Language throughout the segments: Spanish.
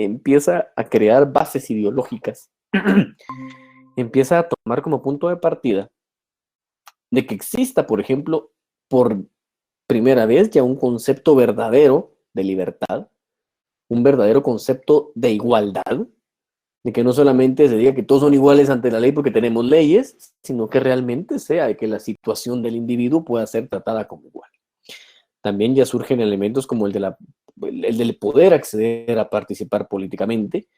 empieza a crear bases ideológicas, empieza a tomar como punto de partida de que exista, por ejemplo, por primera vez ya un concepto verdadero de libertad, un verdadero concepto de igualdad, de que no solamente se diga que todos son iguales ante la ley porque tenemos leyes, sino que realmente sea de que la situación del individuo pueda ser tratada como igual. También ya surgen elementos como el del poder acceder a participar políticamente.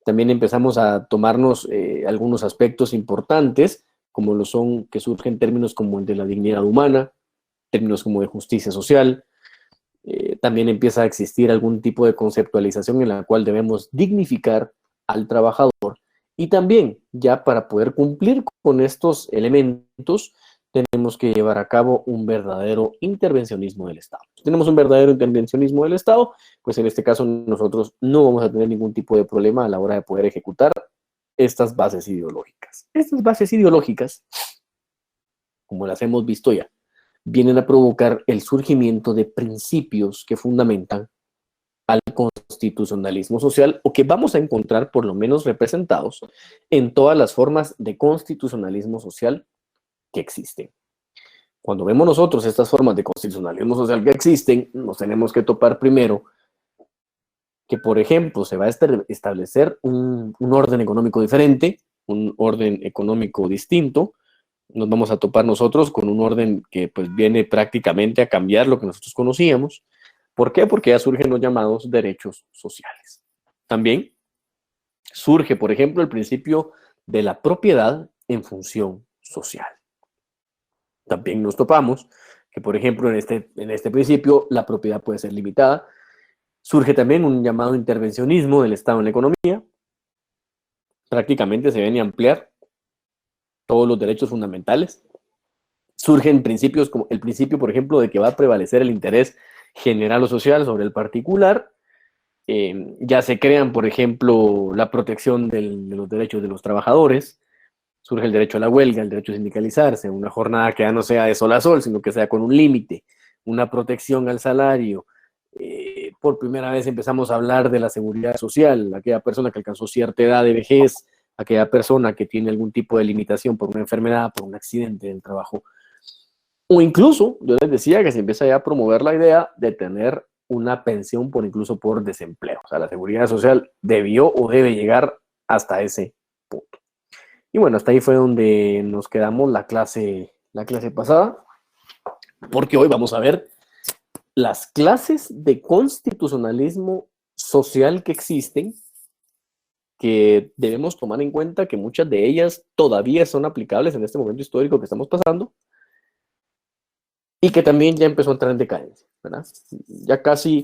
También empezamos a tomarnos algunos aspectos importantes, como lo son, que surgen términos como el de la dignidad humana, términos como de justicia social. También empieza a existir algún tipo de conceptualización en la cual debemos dignificar al trabajador. Y también, ya para poder cumplir con estos elementos, tenemos que llevar a cabo un verdadero intervencionismo del Estado. Si tenemos un verdadero intervencionismo del Estado, pues en este caso nosotros no vamos a tener ningún tipo de problema a la hora de poder ejecutar estas bases ideológicas. Estas bases ideológicas, como las hemos visto ya, vienen a provocar el surgimiento de principios que fundamentan al constitucionalismo social, o que vamos a encontrar por lo menos representados en todas las formas de constitucionalismo social que existen. Cuando vemos nosotros estas formas de constitucionalismo social que existen, nos tenemos que topar primero que, por ejemplo, se va a establecer un orden económico diferente, un orden económico distinto. Nos vamos a topar nosotros con un orden que pues viene prácticamente a cambiar lo que nosotros conocíamos. ¿Por qué? Porque ya surgen los llamados derechos sociales. También surge, por ejemplo, el principio de la propiedad en función social. También nos topamos que, por ejemplo, en este principio la propiedad puede ser limitada. Surge también un llamado intervencionismo del Estado en la economía. Prácticamente se viene a ampliar todos los derechos fundamentales. Surgen principios como el principio, por ejemplo, de que va a prevalecer el interés general o social sobre el particular. Ya se crean, por ejemplo, la protección de los derechos de los trabajadores. Surge el derecho a la huelga, el derecho a sindicalizarse, una jornada que ya no sea de sol a sol, sino que sea con un límite, una protección al salario. Por primera vez empezamos a hablar de la seguridad social, aquella persona que alcanzó cierta edad de vejez, aquella persona que tiene algún tipo de limitación por una enfermedad, por un accidente del trabajo. O incluso, yo les decía que se empieza ya a promover la idea de tener una pensión incluso por desempleo. O sea, la seguridad social debió o debe llegar hasta ese punto. Y bueno, hasta ahí fue donde nos quedamos la clase pasada, porque hoy vamos a ver las clases de constitucionalismo social que existen, que debemos tomar en cuenta que muchas de ellas todavía son aplicables en este momento histórico que estamos pasando, y que también ya empezó a entrar en decadencia, ¿verdad? Ya casi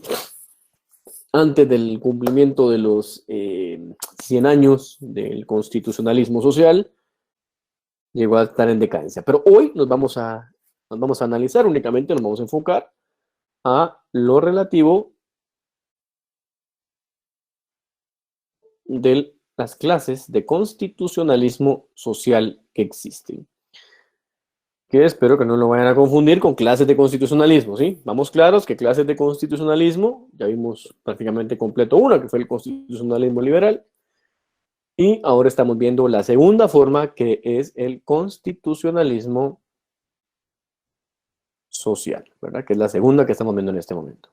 antes del cumplimiento de los 100 años del constitucionalismo social, llegó a estar en decadencia. Pero hoy nos vamos a analizar únicamente, nos vamos a enfocar a lo relativo de las clases de constitucionalismo social que existen. Que espero que no lo vayan a confundir con clases de constitucionalismo, ¿sí? Vamos claros que clases de constitucionalismo, ya vimos prácticamente completo una, que fue el constitucionalismo liberal, y ahora estamos viendo la segunda forma, que es el constitucionalismo social, ¿verdad? Que es la segunda que estamos viendo en este momento.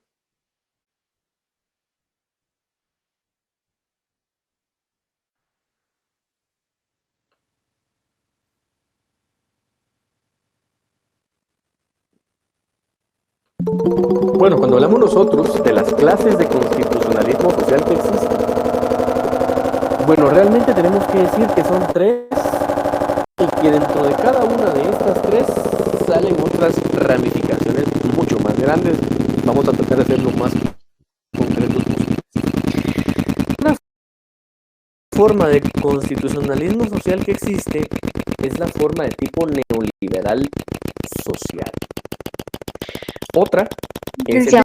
Bueno, cuando hablamos nosotros de las clases de constitucionalismo social que existen, bueno, realmente tenemos que decir que son tres, y que dentro de cada una de estas tres salen otras ramificaciones mucho más grandes. Vamos a tratar de hacer lo más concretos posible. Una forma de constitucionalismo social que existe es la forma de tipo neoliberal social. Otra es el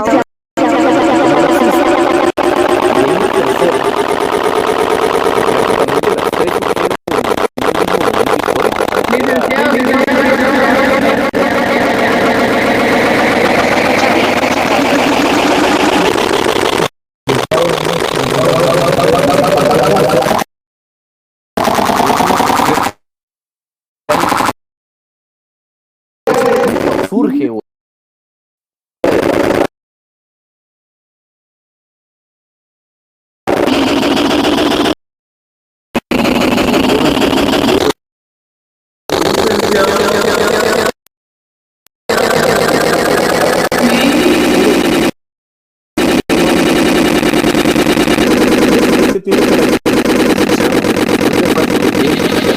Este tiene características muy específicas.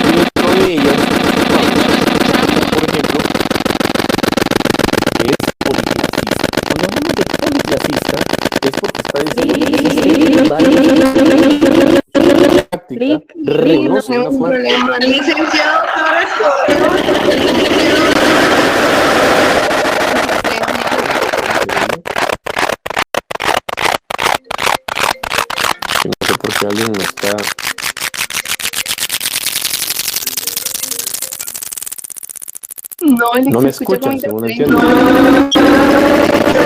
Y dentro de ellas, por ejemplo, es policlasista. Cuando hablamos de policlasista, es porque está diciendo que existen varias prácticas, reconoce No hay una ningún fuente. problema. Licenciado Torres Correo. No sé por qué alguien me está. No, No se me escucha como escuchan, según entiendo. interferencia.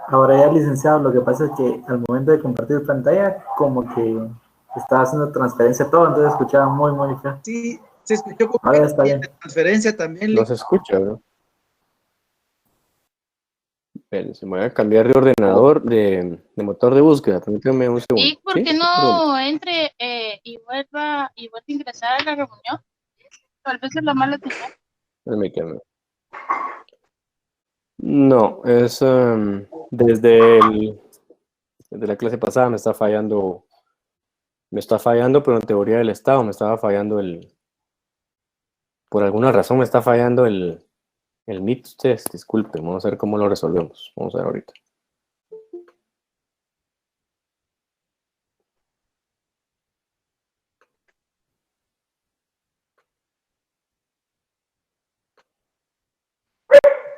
Ahora ya, licenciado, lo que pasa es que al momento de compartir pantalla, como que estaba haciendo transferencia todo, entonces escuchaba muy, muy feo. Sí, se escuchó como Ahora que ya está y bien. la transferencia también. No se escucha, ¿no? Se me voy a cambiar de ordenador, de motor de búsqueda. Permítame un segundo. ¿Y por ¿Sí? qué Pregúntame. no entre y vuelva a ingresar a la reunión? Tal vez es la mala señal. Permítame. No, es desde la clase pasada me está fallando, pero en teoría del Estado me estaba fallando por alguna razón me está fallando el Meet test. Disculpe, vamos a ver cómo lo resolvemos. Vamos a ver ahorita.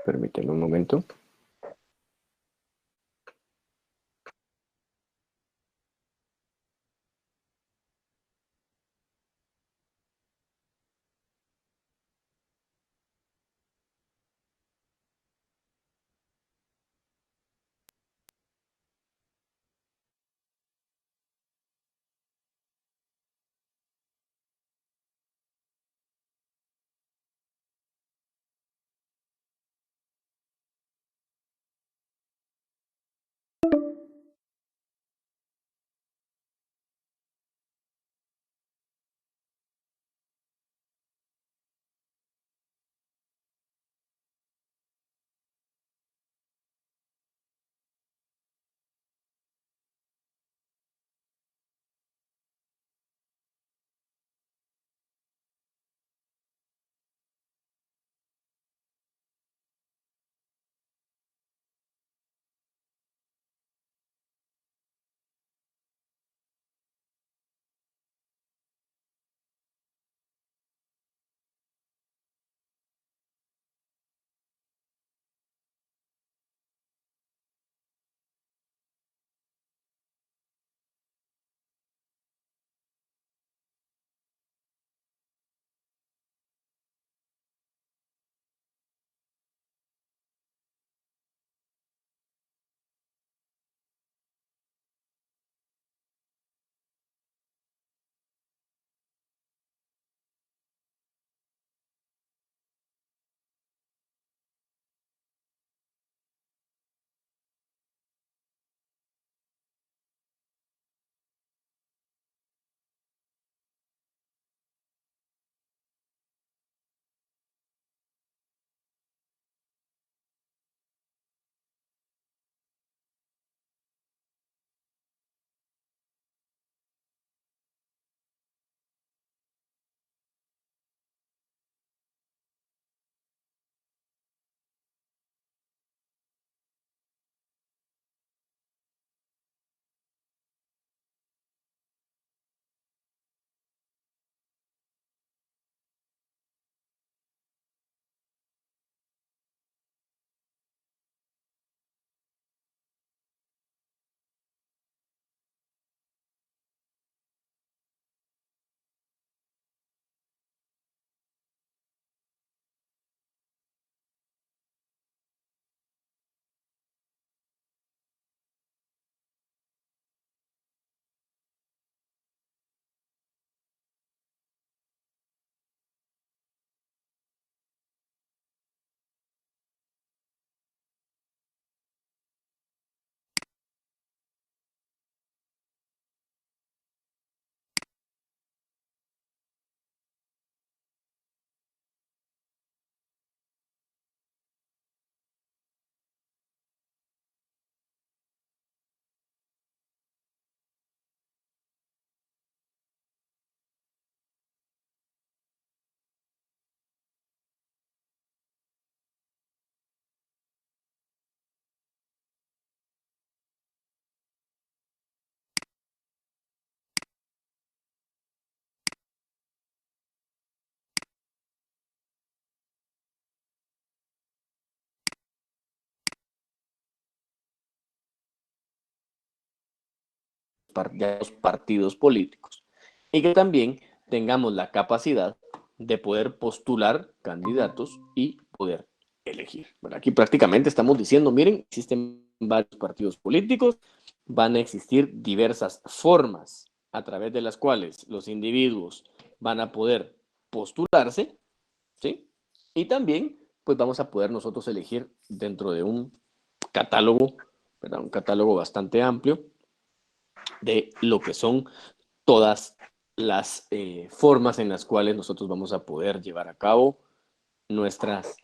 Permíteme un momento. ya los partidos políticos y que también tengamos la capacidad de poder postular candidatos y poder elegir. Bueno, aquí prácticamente estamos diciendo, miren, existen varios partidos políticos, van a existir diversas formas a través de las cuales los individuos van a poder postularse, ¿sí? Y también, pues vamos a poder nosotros elegir dentro de un catálogo, ¿verdad? Un catálogo bastante amplio de lo que son todas las formas en las cuales nosotros vamos a poder llevar a cabo nuestras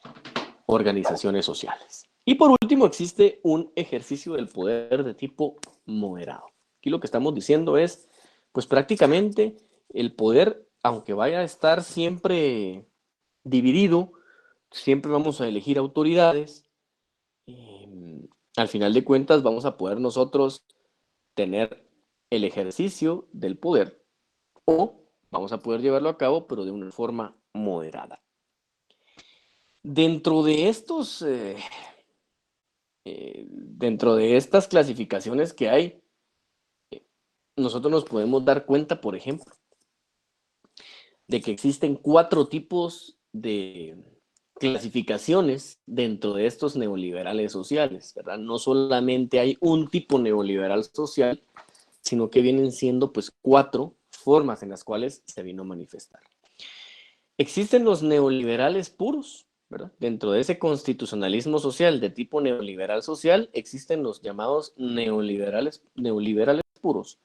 organizaciones sociales. Y por último, existe un ejercicio del poder de tipo moderado. Aquí lo que estamos diciendo es, pues prácticamente el poder, aunque vaya a estar siempre dividido, siempre vamos a elegir autoridades. Al final de cuentas, vamos a poder nosotros tener el ejercicio del poder o vamos a poder llevarlo a cabo, pero de una forma moderada. Dentro de estas clasificaciones que hay, nosotros nos podemos dar cuenta, por ejemplo, de que existen 4 tipos de clasificaciones dentro de estos neoliberales sociales, ¿verdad? No solamente hay un tipo neoliberal social, sino que vienen siendo pues 4 formas en las cuales se vino a manifestar. Existen los neoliberales puros, ¿verdad? Dentro de ese constitucionalismo social de tipo neoliberal social, existen los llamados neoliberales puros,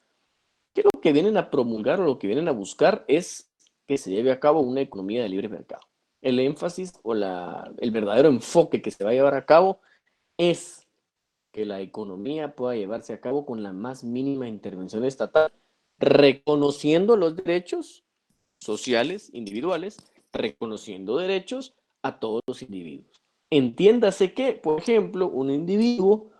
que lo que vienen a promulgar o lo que vienen a buscar es que se lleve a cabo una economía de libre mercado. El énfasis o el verdadero enfoque que se va a llevar a cabo es que la economía pueda llevarse a cabo con la más mínima intervención estatal, reconociendo los derechos sociales individuales, reconociendo derechos a todos los individuos. Entiéndase que, por ejemplo, un individuo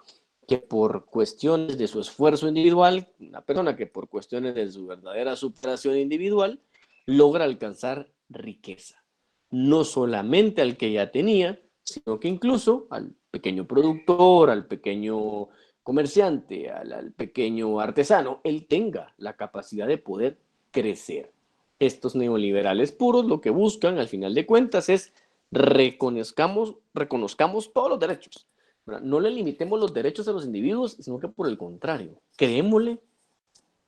que por cuestiones de su esfuerzo individual, una persona que por cuestiones de su verdadera superación individual, logra alcanzar riqueza. No solamente al que ya tenía, sino que incluso al pequeño productor, al pequeño comerciante, al pequeño artesano, él tenga la capacidad de poder crecer. Estos neoliberales puros lo que buscan, al final de cuentas, es reconozcamos todos los derechos. No le limitemos los derechos a los individuos, sino que por el contrario, creémosle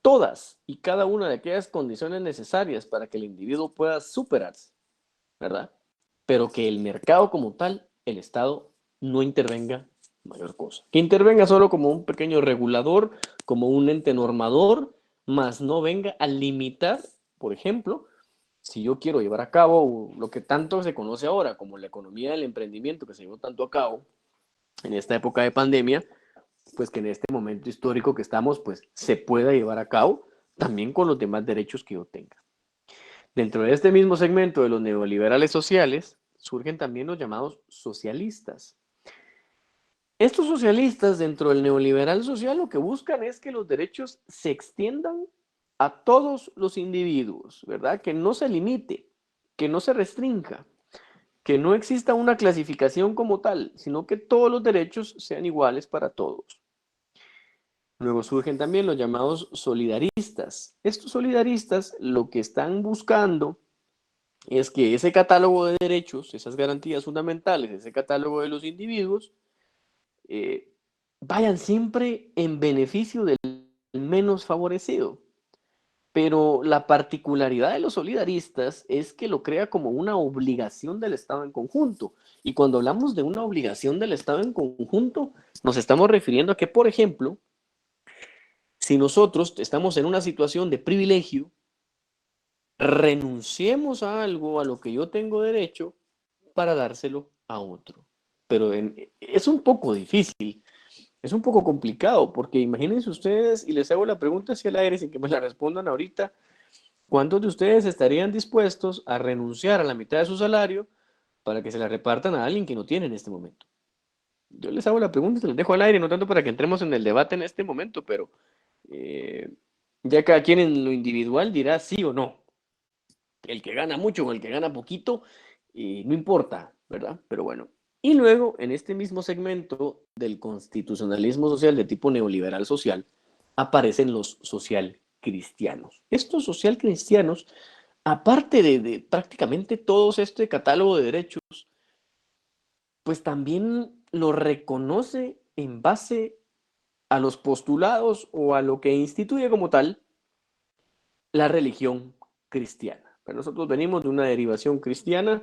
todas y cada una de aquellas condiciones necesarias para que el individuo pueda superarse, ¿verdad? Pero que el mercado como tal, el Estado, no intervenga mayor cosa. Que intervenga solo como un pequeño regulador, como un ente normador, más no venga a limitar, por ejemplo, si yo quiero llevar a cabo lo que tanto se conoce ahora como la economía del emprendimiento que se llevó tanto a cabo en esta época de pandemia, pues que en este momento histórico que estamos, pues se pueda llevar a cabo también con los demás derechos que yo tenga. Dentro de este mismo segmento de los neoliberales sociales, surgen también los llamados socialistas. Estos socialistas dentro del neoliberal social lo que buscan es que los derechos se extiendan a todos los individuos, ¿verdad? Que no se limite, que no se restrinja, que no exista una clasificación como tal, sino que todos los derechos sean iguales para todos. Luego surgen también los llamados solidaristas. Estos solidaristas lo que están buscando es que ese catálogo de derechos, esas garantías fundamentales, ese catálogo de los individuos, vayan siempre en beneficio del menos favorecido. Pero la particularidad de los solidaristas es que lo crea como una obligación del Estado en conjunto. Y cuando hablamos de una obligación del Estado en conjunto, nos estamos refiriendo a que, por ejemplo, si nosotros estamos en una situación de privilegio, renunciemos a algo a lo que yo tengo derecho para dárselo a otro. Pero es un poco difícil, es un poco complicado, porque imagínense ustedes, y les hago la pregunta hacia el aire sin que me la respondan ahorita, ¿cuántos de ustedes estarían dispuestos a renunciar a la mitad de su salario para que se la repartan a alguien que no tiene en este momento? Yo les hago la pregunta y se les dejo al aire, no tanto para que entremos en el debate en este momento, pero ya cada quien en lo individual dirá sí o no. El que gana mucho o el que gana poquito, no importa, ¿verdad? Pero bueno. Y luego, en este mismo segmento del constitucionalismo social de tipo neoliberal social, aparecen los social cristianos. Estos social cristianos, aparte de prácticamente todo este catálogo de derechos, pues también lo reconoce en base a los postulados o a lo que instituye como tal la religión cristiana. Pero nosotros venimos de una derivación cristiana,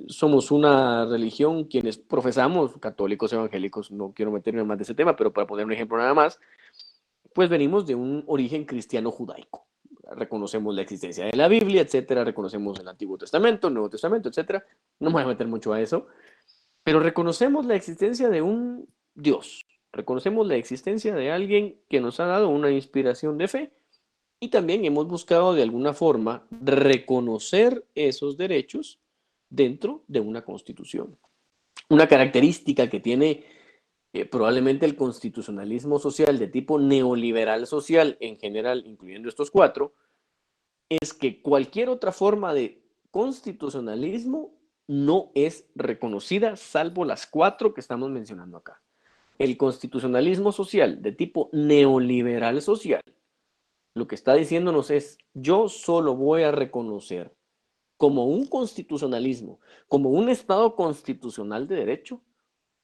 somos una religión quienes profesamos, católicos, evangélicos, no quiero meterme más de ese tema, pero para poner un ejemplo nada más, pues venimos de un origen cristiano judaico. Reconocemos la existencia de la Biblia, etcétera, reconocemos el Antiguo Testamento, el Nuevo Testamento, etcétera. No me voy a meter mucho a eso, pero reconocemos la existencia de un Dios, reconocemos la existencia de alguien que nos ha dado una inspiración de fe y también hemos buscado de alguna forma reconocer esos derechos dentro de una constitución. Una característica que tiene probablemente el constitucionalismo social de tipo neoliberal social en general, incluyendo estos cuatro, es que cualquier otra forma de constitucionalismo no es reconocida salvo las cuatro que estamos mencionando acá. El constitucionalismo social de tipo neoliberal social lo que está diciéndonos es: yo solo voy a reconocer como un constitucionalismo, como un Estado constitucional de derecho,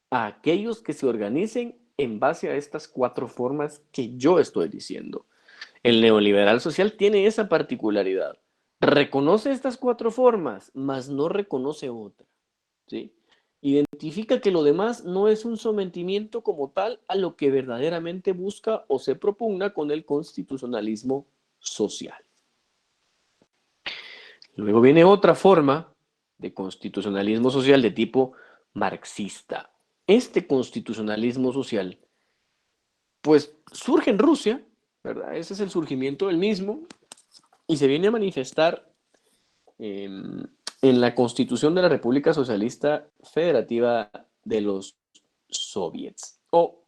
a aquellos que se organicen en base a estas cuatro formas que yo estoy diciendo. El neoliberal social tiene esa particularidad. Reconoce estas cuatro formas, mas no reconoce otra, ¿sí? Identifica que lo demás no es un sometimiento como tal a lo que verdaderamente busca o se propugna con el constitucionalismo social. Luego viene otra forma de constitucionalismo social de tipo marxista. Este constitucionalismo social, pues surge en Rusia, ¿verdad? Ese es el surgimiento del mismo y se viene a manifestar en la Constitución de la República Socialista Federativa de los Soviets o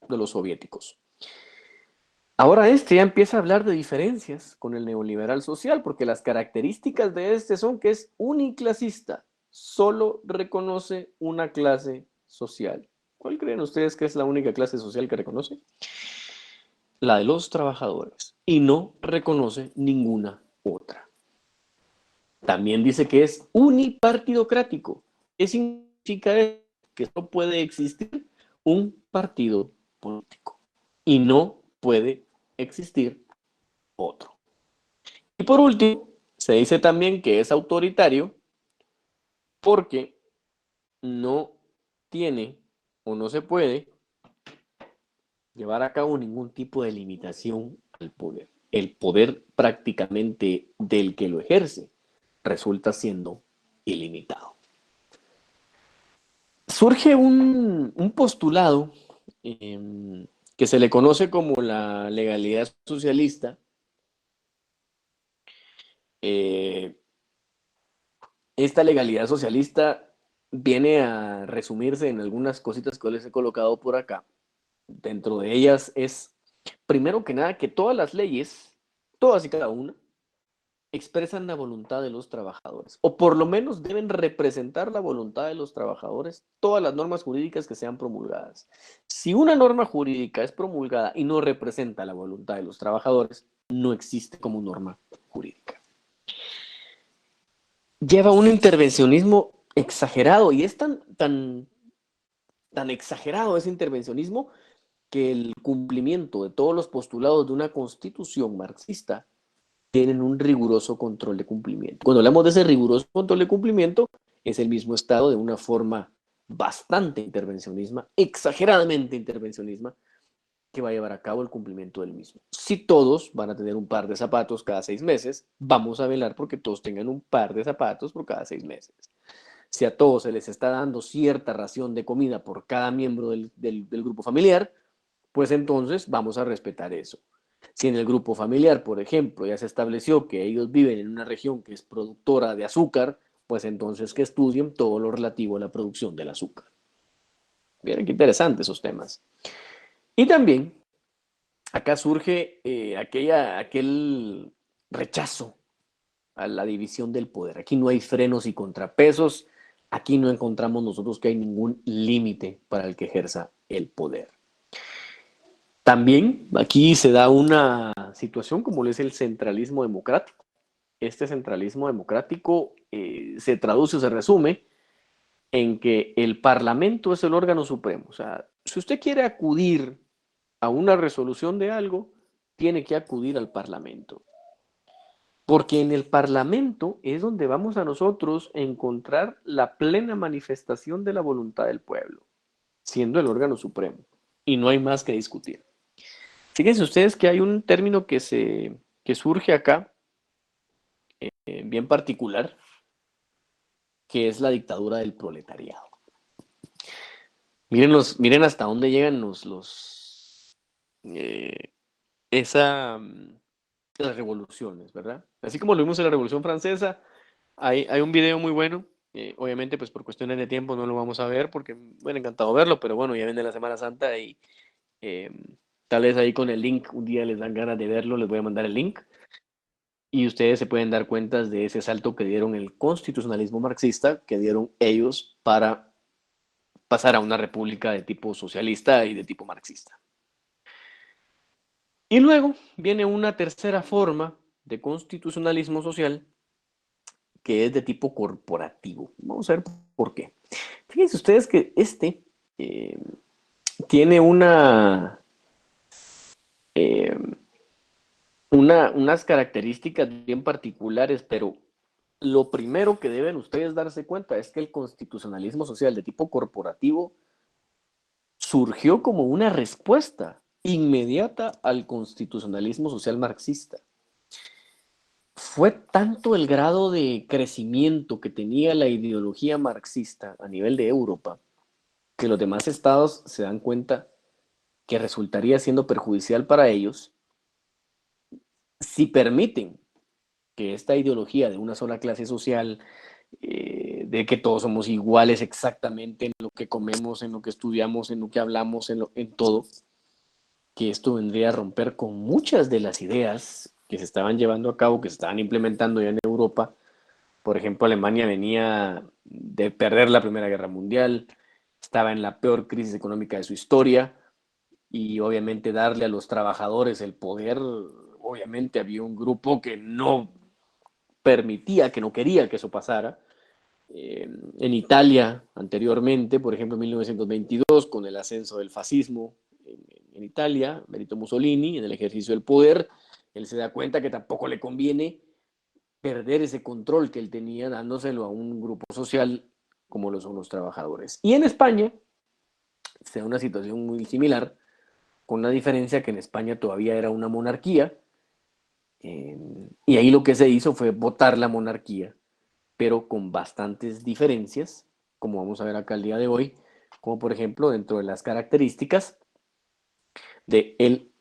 de los soviéticos. Ahora ya empieza a hablar de diferencias con el neoliberal social, porque las características de son que es uniclasista, solo reconoce una clase social. ¿Cuál creen ustedes que es la única clase social que reconoce? La de los trabajadores, y no reconoce ninguna otra. También dice que es unipartidocrático. ¿Qué significa eso? Que no puede existir un partido político y no puede existir otro. Y por último, se dice también que es autoritario porque no tiene o no se puede llevar a cabo ningún tipo de limitación al poder. El poder prácticamente del que lo ejerce resulta siendo ilimitado. Surge un postulado que se le conoce como la legalidad socialista. Esta legalidad socialista viene a resumirse en algunas cositas que les he colocado por acá. Dentro de ellas es, primero que nada, que todas las leyes, todas y cada una, expresan la voluntad de los trabajadores, o por lo menos deben representar la voluntad de los trabajadores, todas las normas jurídicas que sean promulgadas. Si una norma jurídica es promulgada y no representa la voluntad de los trabajadores, no existe como norma jurídica. Lleva un intervencionismo exagerado, y es tan exagerado ese intervencionismo que el cumplimiento de todos los postulados de una constitución marxista tienen un riguroso control de cumplimiento. Cuando hablamos de ese riguroso control de cumplimiento, es el mismo Estado de una forma bastante intervencionismo, exageradamente intervencionismo, que va a llevar a cabo el cumplimiento del mismo. Si todos van a tener un par de zapatos cada 6 meses, vamos a velar porque todos tengan un par de zapatos por cada 6 meses. Si a todos se les está dando cierta ración de comida por cada miembro del grupo familiar, pues entonces vamos a respetar eso. Si en el grupo familiar, por ejemplo, ya se estableció que ellos viven en una región que es productora de azúcar, pues entonces que estudien todo lo relativo a la producción del azúcar. Miren qué interesantes esos temas. Y también acá surge aquel rechazo a la división del poder. Aquí no hay frenos y contrapesos. Aquí no encontramos nosotros que hay ningún límite para el que ejerza el poder. También aquí se da una situación como lo es el centralismo democrático. Este centralismo democrático se traduce o se resume en que el Parlamento es el órgano supremo. O sea, si usted quiere acudir a una resolución de algo, tiene que acudir al Parlamento. Porque en el Parlamento es donde vamos a nosotros a encontrar la plena manifestación de la voluntad del pueblo, siendo el órgano supremo. Y no hay más que discutir. Fíjense ustedes que hay un término que surge acá, bien particular, que es la dictadura del proletariado. Miren hasta dónde llegan las revoluciones, ¿verdad? Así como lo vimos en la Revolución Francesa, hay un video muy bueno. Obviamente, pues por cuestiones de tiempo no lo vamos a ver porque me hubiera encantado verlo, pero bueno, ya viene la Semana Santa y tal vez ahí con el link, un día les dan ganas de verlo, les voy a mandar el link. Y ustedes se pueden dar cuenta de ese salto que dieron el constitucionalismo marxista, que dieron ellos para pasar a una república de tipo socialista y de tipo marxista. Y luego viene una tercera forma de constitucionalismo social que es de tipo corporativo. Vamos a ver por qué. Fíjense ustedes que tiene unas características bien particulares, pero lo primero que deben ustedes darse cuenta es que el constitucionalismo social de tipo corporativo surgió como una respuesta inmediata al constitucionalismo social marxista. Fue tanto el grado de crecimiento que tenía la ideología marxista a nivel de Europa que los demás estados se dan cuenta que resultaría siendo perjudicial para ellos si permiten que esta ideología de una sola clase social, de que todos somos iguales exactamente en lo que comemos, en lo que estudiamos, en lo que hablamos, en todo, que esto vendría a romper con muchas de las ideas que se estaban llevando a cabo, que se estaban implementando ya en Europa. Por ejemplo, Alemania venía de perder la Primera Guerra Mundial, estaba en la peor crisis económica de su historia, y obviamente darle a los trabajadores el poder, obviamente había un grupo que no permitía, que no quería que eso pasara. En Italia, anteriormente, por ejemplo, en 1922, con el ascenso del fascismo en Italia, Benito Mussolini, en el ejercicio del poder, él se da cuenta que tampoco le conviene perder ese control que él tenía dándoselo a un grupo social como lo son los trabajadores. Y en España se da una situación muy similar, con la diferencia que en España todavía era una monarquía, y ahí lo que se hizo fue votar la monarquía, pero con bastantes diferencias, como vamos a ver acá el día de hoy, como por ejemplo dentro de las características del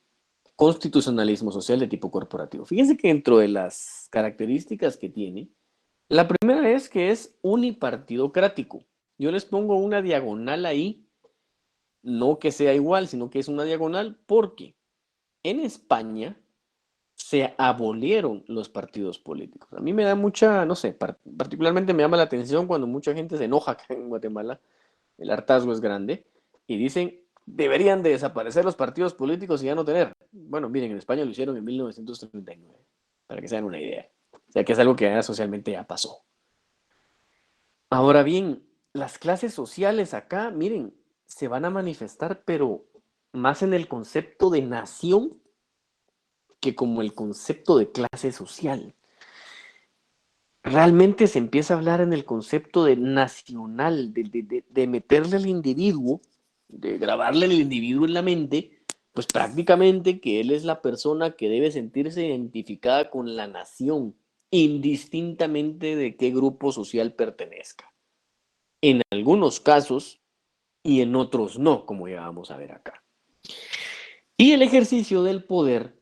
constitucionalismo social de tipo corporativo. Fíjense que dentro de las características que tiene, la primera es que es unipartidocrático. Yo les pongo una diagonal ahí, no que sea igual, sino que es una diagonal, porque en España se abolieron los partidos políticos. A mí me da mucha, no sé, particularmente me llama la atención cuando mucha gente se enoja acá en Guatemala, el hartazgo es grande, y dicen, deberían de desaparecer los partidos políticos y ya no tener. Bueno, miren, en España lo hicieron en 1939, para que se den una idea. O sea, que es algo que ya socialmente ya pasó. Ahora bien, las clases sociales acá, miren, se van a manifestar, pero más en el concepto de nación que como el concepto de clase social. Realmente se empieza a hablar en el concepto de nacional, de meterle al individuo, de grabarle al individuo en la mente, pues prácticamente que él es la persona que debe sentirse identificada con la nación, indistintamente de qué grupo social pertenezca. En algunos casos y en otros no, como ya vamos a ver acá. Y el ejercicio del poder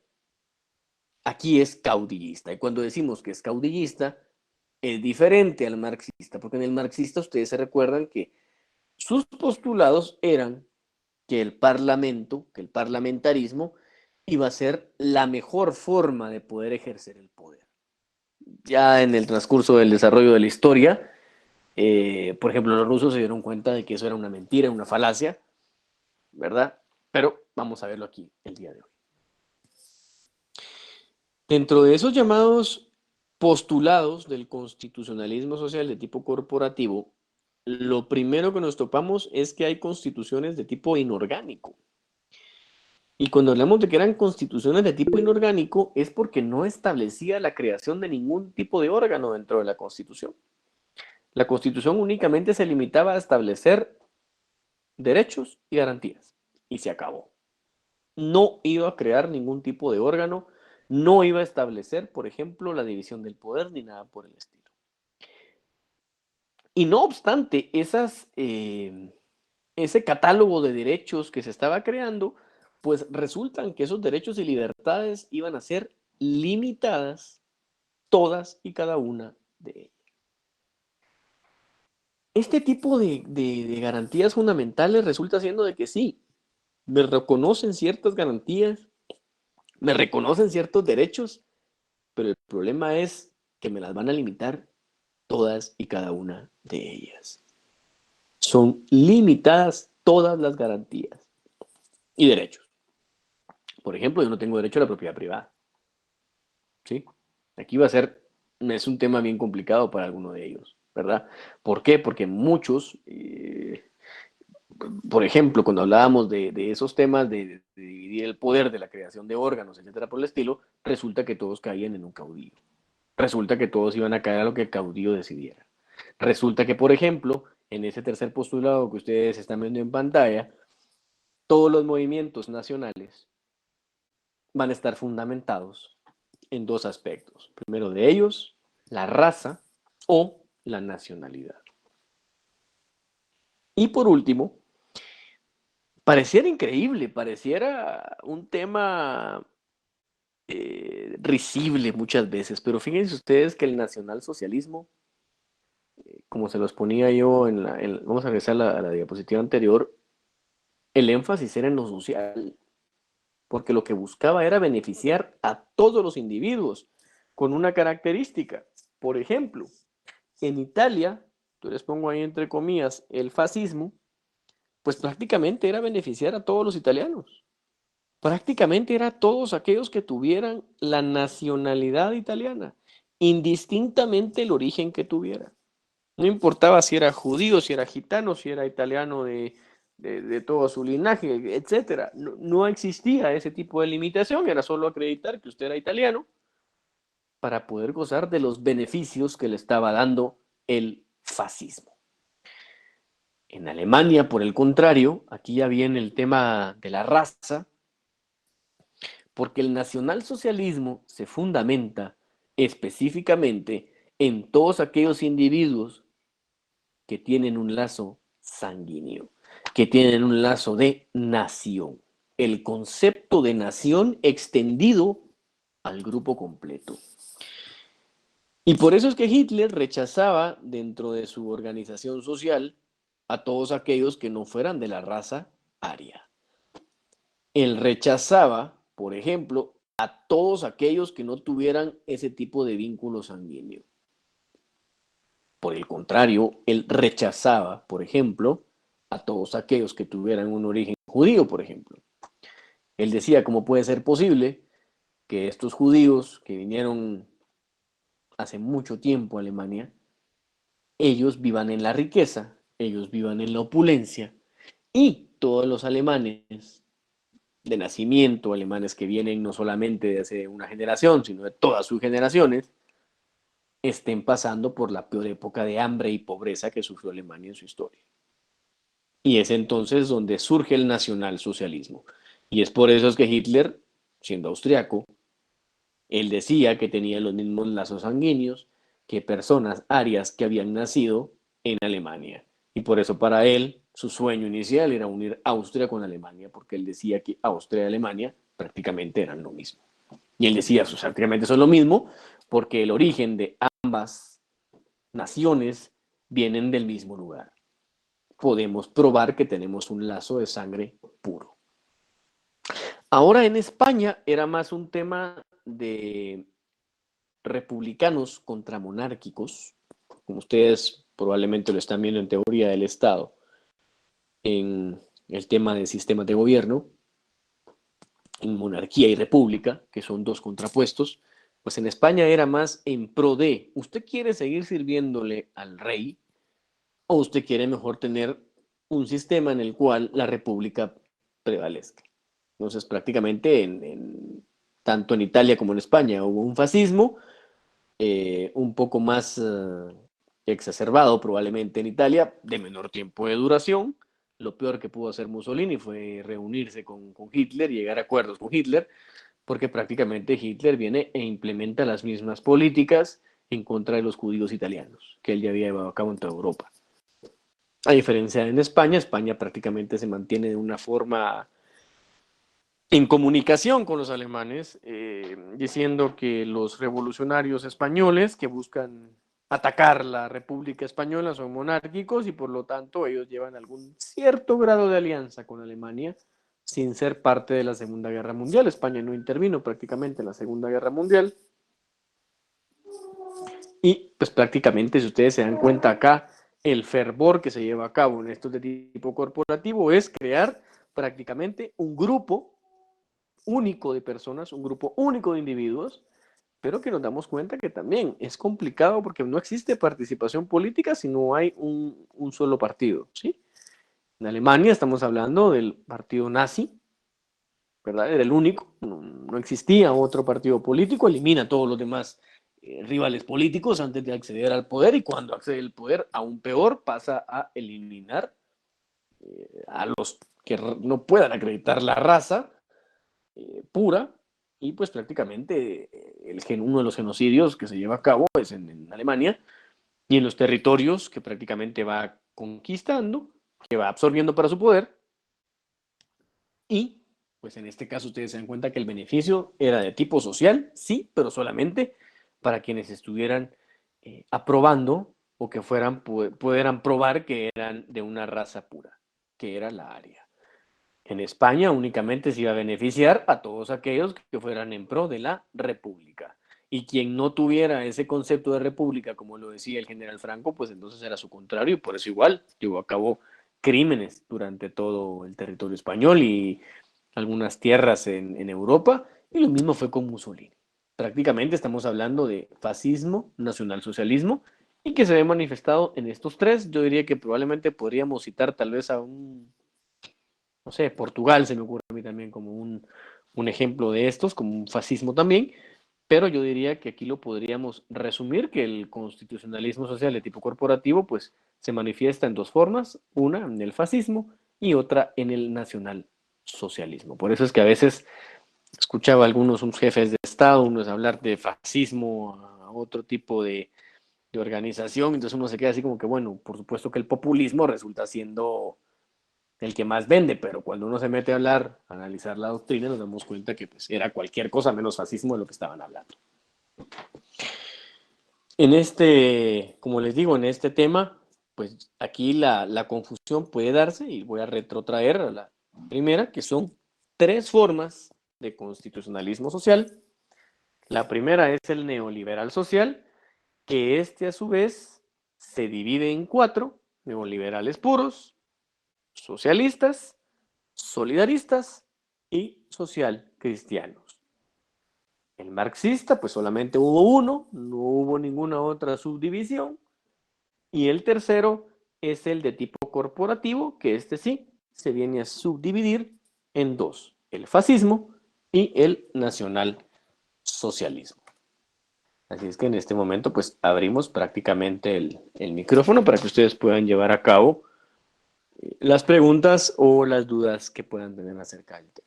aquí es caudillista. Y cuando decimos que es caudillista, es diferente al marxista, porque en el marxista ustedes se recuerdan que sus postulados eran que el parlamento, que el parlamentarismo, iba a ser la mejor forma de poder ejercer el poder. Ya en el transcurso del desarrollo de la historia, por ejemplo, los rusos se dieron cuenta de que eso era una mentira, una falacia, ¿verdad? Pero vamos a verlo aquí el día de hoy. Dentro de esos llamados postulados del constitucionalismo social de tipo corporativo, lo primero que nos topamos es que hay constituciones de tipo inorgánico. Y cuando hablamos de que eran constituciones de tipo inorgánico, es porque no establecía la creación de ningún tipo de órgano dentro de la Constitución. La Constitución únicamente se limitaba a establecer derechos y garantías. Y se acabó. No iba a crear ningún tipo de órgano, no iba a establecer, por ejemplo, la división del poder ni nada por el estilo. Y no obstante, ese catálogo de derechos que se estaba creando, pues resultan que esos derechos y libertades iban a ser limitadas todas y cada una de ellas. Este tipo de garantías fundamentales resulta siendo de que sí, me reconocen ciertas garantías, me reconocen ciertos derechos, pero el problema es que me las van a limitar todas y cada una de ellas. Son limitadas todas las garantías y derechos. Por ejemplo, yo no tengo derecho a la propiedad privada. ¿Sí? Aquí es un tema bien complicado para alguno de ellos, ¿verdad? ¿Por qué? Porque muchos, por ejemplo, cuando hablábamos de esos temas de dividir el poder, de la creación de órganos, etcétera, por el estilo, resulta que todos caían en un caudillo. Resulta que todos iban a caer a lo que el caudillo decidiera. Resulta que, por ejemplo, en ese tercer postulado que ustedes están viendo en pantalla, todos los movimientos nacionales van a estar fundamentados en dos aspectos. Primero de ellos, la raza o la nacionalidad. Y por último, pareciera increíble, pareciera un tema risible muchas veces, pero fíjense ustedes que el nacionalsocialismo, como se los ponía yo vamos a regresar a la diapositiva anterior, el énfasis era en lo social, porque lo que buscaba era beneficiar a todos los individuos con una característica. Por ejemplo, en Italia, yo les pongo ahí entre comillas, el fascismo, pues prácticamente era beneficiar a todos los italianos. Prácticamente era a todos aquellos que tuvieran la nacionalidad italiana, indistintamente el origen que tuviera. No importaba si era judío, si era gitano, si era italiano de todo su linaje, etcétera. No, no existía ese tipo de limitación, era solo acreditar que usted era italiano para poder gozar de los beneficios que le estaba dando el fascismo. En Alemania, por el contrario, aquí ya viene el tema de la raza, porque el nacionalsocialismo se fundamenta específicamente en todos aquellos individuos que tienen un lazo sanguíneo, que tienen un lazo de nación. El concepto de nación extendido al grupo completo. Y por eso es que Hitler rechazaba dentro de su organización social a todos aquellos que no fueran de la raza aria. Él rechazaba, por ejemplo, a todos aquellos que no tuvieran ese tipo de vínculo sanguíneo. Por el contrario, él rechazaba, por ejemplo, a todos aquellos que tuvieran un origen judío, por ejemplo. Él decía, ¿cómo puede ser posible que estos judíos que vinieron hace mucho tiempo a Alemania, ellos vivan en la riqueza, ellos vivan en la opulencia, y todos los alemanes de nacimiento, alemanes que vienen no solamente de hace una generación, sino de todas sus generaciones, estén pasando por la peor época de hambre y pobreza que sufrió Alemania en su historia? Y es entonces donde surge el nacionalsocialismo. Y es por eso es que Hitler, siendo austriaco, él decía que tenía los mismos lazos sanguíneos que personas arias que habían nacido en Alemania. Y por eso para él, su sueño inicial era unir Austria con Alemania, porque él decía que Austria y Alemania prácticamente eran lo mismo. Y él decía, pues, prácticamente son lo mismo, porque el origen de ambas naciones vienen del mismo lugar. Podemos probar que tenemos un lazo de sangre puro. Ahora en España era más un tema de republicanos contra monárquicos, como ustedes probablemente lo están viendo en teoría del Estado, en el tema de sistemas de gobierno, en monarquía y república, que son dos contrapuestos, pues en España era más en pro de, ¿usted quiere seguir sirviéndole al rey o usted quiere mejor tener un sistema en el cual la república prevalezca? Entonces, prácticamente tanto en Italia como en España hubo un fascismo, un poco más exacerbado probablemente en Italia, de menor tiempo de duración. Lo peor que pudo hacer Mussolini fue reunirse con Hitler y llegar a acuerdos con Hitler, porque prácticamente Hitler viene e implementa las mismas políticas en contra de los judíos italianos que él ya había llevado a cabo en toda Europa. A diferencia en España, España prácticamente se mantiene de una forma en comunicación con los alemanes, diciendo que los revolucionarios españoles que buscan atacar la República Española son monárquicos y por lo tanto ellos llevan algún cierto grado de alianza con Alemania sin ser parte de la Segunda Guerra Mundial. España no intervino prácticamente en la Segunda Guerra Mundial y pues prácticamente, si ustedes se dan cuenta acá, el fervor que se lleva a cabo en estos de tipo corporativo es crear prácticamente un grupo único de personas, un grupo único de individuos, pero que nos damos cuenta que también es complicado porque no existe participación política si no hay un solo partido, ¿sí? En Alemania estamos hablando del partido nazi, ¿verdad? Era el único, no existía otro partido político, elimina a todos los demás rivales políticos antes de acceder al poder y cuando accede al poder, aún peor, pasa a eliminar a los que no puedan acreditar la raza pura y pues prácticamente uno de los genocidios que se lleva a cabo es en Alemania y en los territorios que prácticamente va conquistando, que va absorbiendo para su poder y pues en este caso ustedes se dan cuenta que el beneficio era de tipo social, sí, pero solamente para quienes estuvieran aprobando o que pudieran probar que eran de una raza pura, que era la aria. En España únicamente se iba a beneficiar a todos aquellos que fueran en pro de la república. Y quien no tuviera ese concepto de república, como lo decía el general Franco, pues entonces era su contrario y por eso igual llevó a cabo crímenes durante todo el territorio español y algunas tierras en Europa. Y lo mismo fue con Mussolini. Prácticamente estamos hablando de fascismo, nacionalsocialismo y que se ve manifestado en estos tres. Yo diría que probablemente podríamos citar tal vez a no sé, Portugal se me ocurre a mí también como un ejemplo de estos, como un fascismo también, pero yo diría que aquí lo podríamos resumir, que el constitucionalismo social de tipo corporativo pues se manifiesta en dos formas, una en el fascismo y otra en el nacionalsocialismo. Por eso es que a veces escuchaba a algunos jefes de Estado, unos hablar de fascismo a otro tipo de organización, entonces uno se queda así como que, bueno, por supuesto que el populismo resulta siendo el que más vende, pero cuando uno se mete a hablar, a analizar la doctrina, nos damos cuenta que pues, era cualquier cosa menos fascismo de lo que estaban hablando. En como les digo, en este tema, pues aquí la confusión puede darse y voy a retrotraer a la primera, que son tres formas de constitucionalismo social. La primera es el neoliberal social, que a su vez se divide en cuatro: neoliberales puros, socialistas, solidaristas y social cristianos. El marxista, pues solamente hubo uno, no hubo ninguna otra subdivisión. Y el tercero es el de tipo corporativo, que sí se viene a subdividir en dos: el fascismo y el nacionalsocialismo. Así es que en este momento, pues abrimos prácticamente el micrófono para que ustedes puedan llevar a cabo las preguntas o las dudas que puedan tener acerca del tema.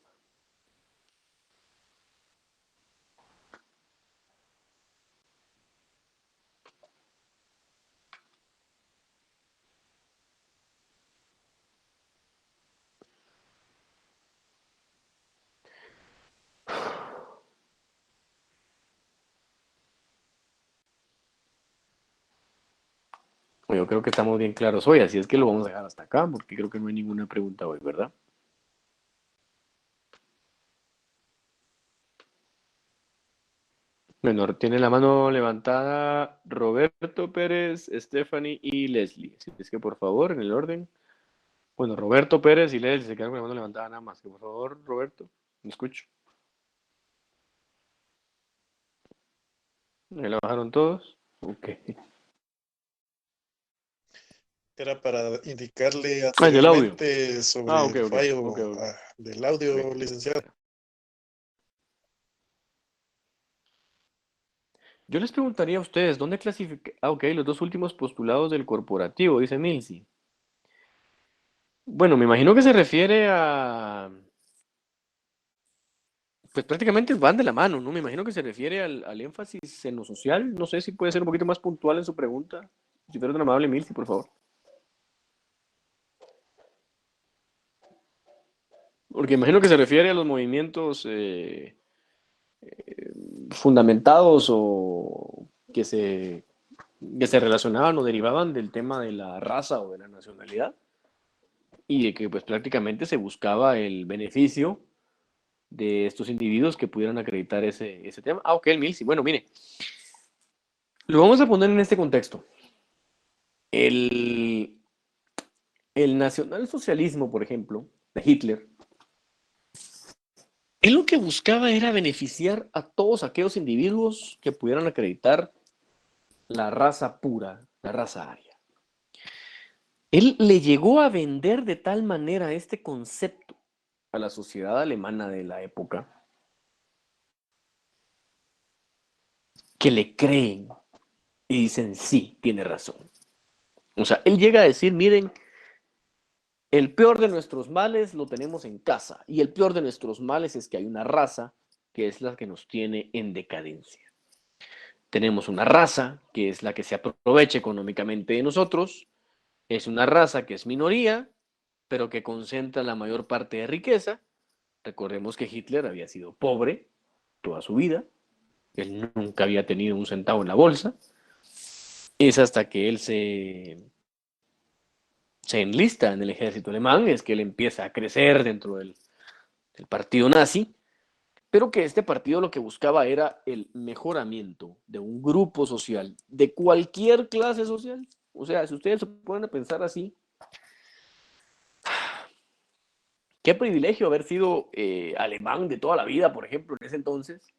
Yo creo que estamos bien claros hoy, así es que lo vamos a dejar hasta acá, porque creo que no hay ninguna pregunta hoy, ¿verdad? Bueno, tiene la mano levantada Roberto Pérez, Stephanie y Leslie. Así es que por favor, en el orden. Bueno, Roberto Pérez y Leslie se quedan con la mano levantada nada más. Que por favor, Roberto, me escucho. ¿Me la bajaron todos? Ok. Era para indicarle Ah, es del audio. anteriormente sobre Ah, ok, el ok, fallo ok, ok. del audio, Bien. licenciado. Yo les preguntaría a ustedes, ¿dónde clasifica? Ah, ok, los dos últimos postulados del corporativo, dice Milsi. Bueno, me imagino que se refiere a... Pues prácticamente van de la mano, ¿no? Me imagino que se refiere al énfasis en lo social. No sé si puede ser un poquito más puntual en su pregunta. Si fuera tan amable, Milsi, por favor. Porque imagino que se refiere a los movimientos fundamentados o que se relacionaban o derivaban del tema de la raza o de la nacionalidad y de que pues prácticamente se buscaba el beneficio de estos individuos que pudieran acreditar ese tema. Ah, ok, el Milsi. Bueno, mire, lo vamos a poner en este contexto. El, el nacionalsocialismo, por ejemplo, de Hitler, él lo que buscaba era beneficiar a todos aquellos individuos que pudieran acreditar la raza pura, la raza aria. Él le llegó a vender de tal manera este concepto a la sociedad alemana de la época que le creen y dicen, sí, tiene razón. O sea, él llega a decir, miren, el peor de nuestros males lo tenemos en casa y el peor de nuestros males es que hay una raza que es la que nos tiene en decadencia. Tenemos una raza que es la que se aprovecha económicamente de nosotros, es una raza que es minoría, pero que concentra la mayor parte de riqueza. Recordemos que Hitler había sido pobre toda su vida, él nunca había tenido un centavo en la bolsa. Es hasta que él se enlista en el ejército alemán, es que él empieza a crecer dentro del partido nazi, pero que este partido lo que buscaba era el mejoramiento de un grupo social, de cualquier clase social. O sea, si ustedes se pueden pensar así, qué privilegio haber sido alemán de toda la vida, por ejemplo, en ese entonces.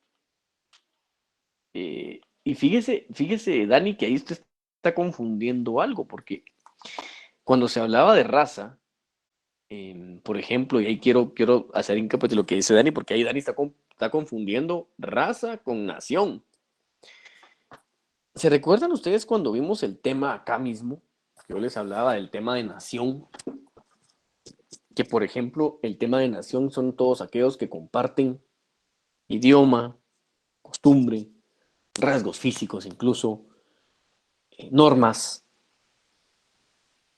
Y fíjese, Dani, que ahí usted está confundiendo algo, porque cuando se hablaba de raza, por ejemplo, y ahí quiero hacer hincapié de lo que dice Dani, porque ahí Dani está confundiendo raza con nación. ¿Se recuerdan ustedes cuando vimos el tema acá mismo? Yo les hablaba del tema de nación, que por ejemplo, el tema de nación son todos aquellos que comparten idioma, costumbre, rasgos físicos incluso, normas.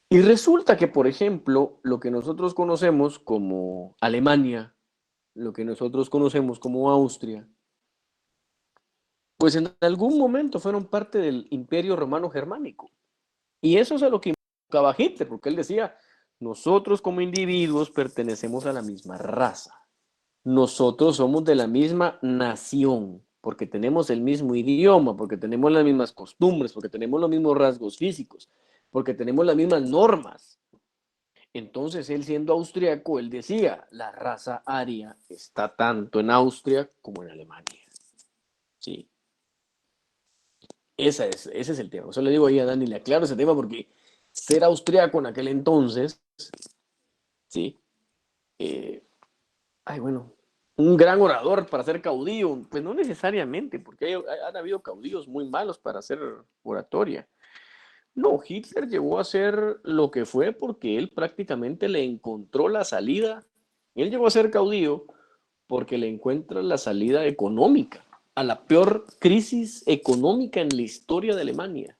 Y resulta que, por ejemplo, lo que nosotros conocemos como Alemania, lo que nosotros conocemos como Austria, pues en algún momento fueron parte del Imperio Romano Germánico. Y eso es a lo que invocaba Hitler, porque él decía, nosotros como individuos pertenecemos a la misma raza. Nosotros somos de la misma nación, porque tenemos el mismo idioma, porque tenemos las mismas costumbres, porque tenemos los mismos rasgos físicos, porque tenemos las mismas normas. Entonces, él siendo austriaco, él decía, la raza aria está tanto en Austria como en Alemania. Sí, ese es el tema. Eso le digo ahí a Dani, le aclaro ese tema porque ser austriaco en aquel entonces, sí, eh, ay, bueno, un gran orador para ser caudillo, pues no necesariamente, porque han habido caudillos muy malos para hacer oratoria. No, Hitler llegó a ser lo que fue porque él prácticamente le encontró la salida. Él llegó a ser caudillo porque le encuentra la salida económica a la peor crisis económica en la historia de Alemania.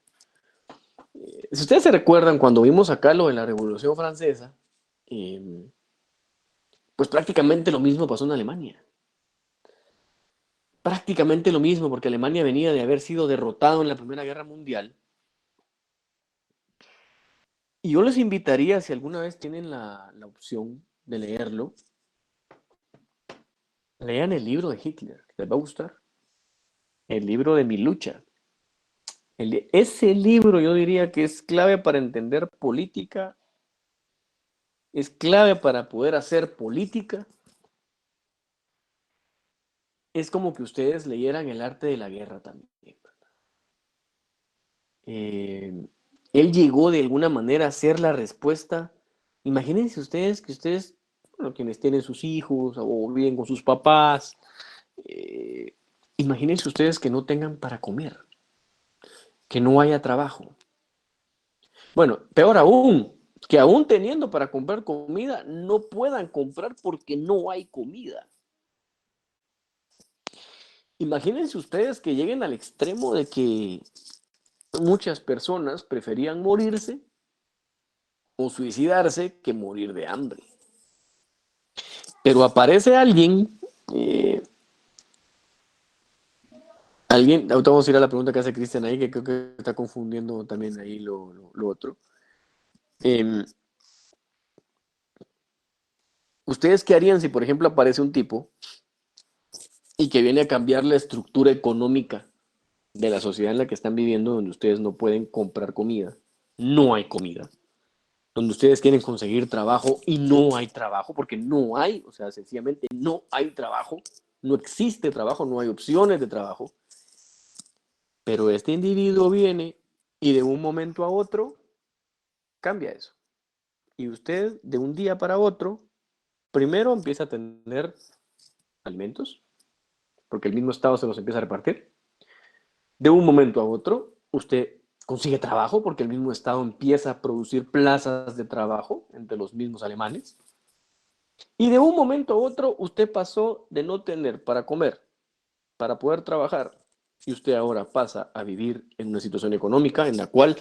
Si ustedes se recuerdan cuando vimos acá lo de la Revolución Francesa, eh, pues prácticamente lo mismo pasó en Alemania. Prácticamente lo mismo, porque Alemania venía de haber sido derrotado en la Primera Guerra Mundial. Y yo les invitaría, si alguna vez tienen la opción de leerlo, lean el libro de Hitler, que les va a gustar. El libro de Mi lucha. Ese libro yo diría que es clave para entender política, es clave para poder hacer política. Es como que ustedes leyeran El arte de la guerra también, ¿verdad? él llegó de alguna manera a ser la respuesta. Imagínense ustedes que ustedes, bueno, quienes tienen sus hijos o viven con sus papás, imagínense ustedes que no tengan para comer, que no haya trabajo. Bueno, peor aún, que aún teniendo para comprar comida, no puedan comprar porque no hay comida. Imagínense ustedes que lleguen al extremo de que muchas personas preferían morirse o suicidarse que morir de hambre. Pero aparece alguien, ahorita vamos a ir a la pregunta que hace Cristian ahí, que creo que está confundiendo también ahí lo otro. ¿Ustedes qué harían si, por ejemplo, aparece un tipo y que viene a cambiar la estructura económica de la sociedad en la que están viviendo, donde ustedes no pueden comprar comida, no hay comida, donde ustedes quieren conseguir trabajo y no hay trabajo, porque no hay, o sea, sencillamente no hay trabajo, no existe trabajo, no hay opciones de trabajo, pero este individuo viene y de un momento a otro cambia eso. Y usted de un día para otro, primero empieza a tener alimentos, porque el mismo Estado se los empieza a repartir. De un momento a otro, usted consigue trabajo porque el mismo Estado empieza a producir plazas de trabajo entre los mismos alemanes. Y de un momento a otro, usted pasó de no tener para comer, para poder trabajar, y usted ahora pasa a vivir en una situación económica en la cual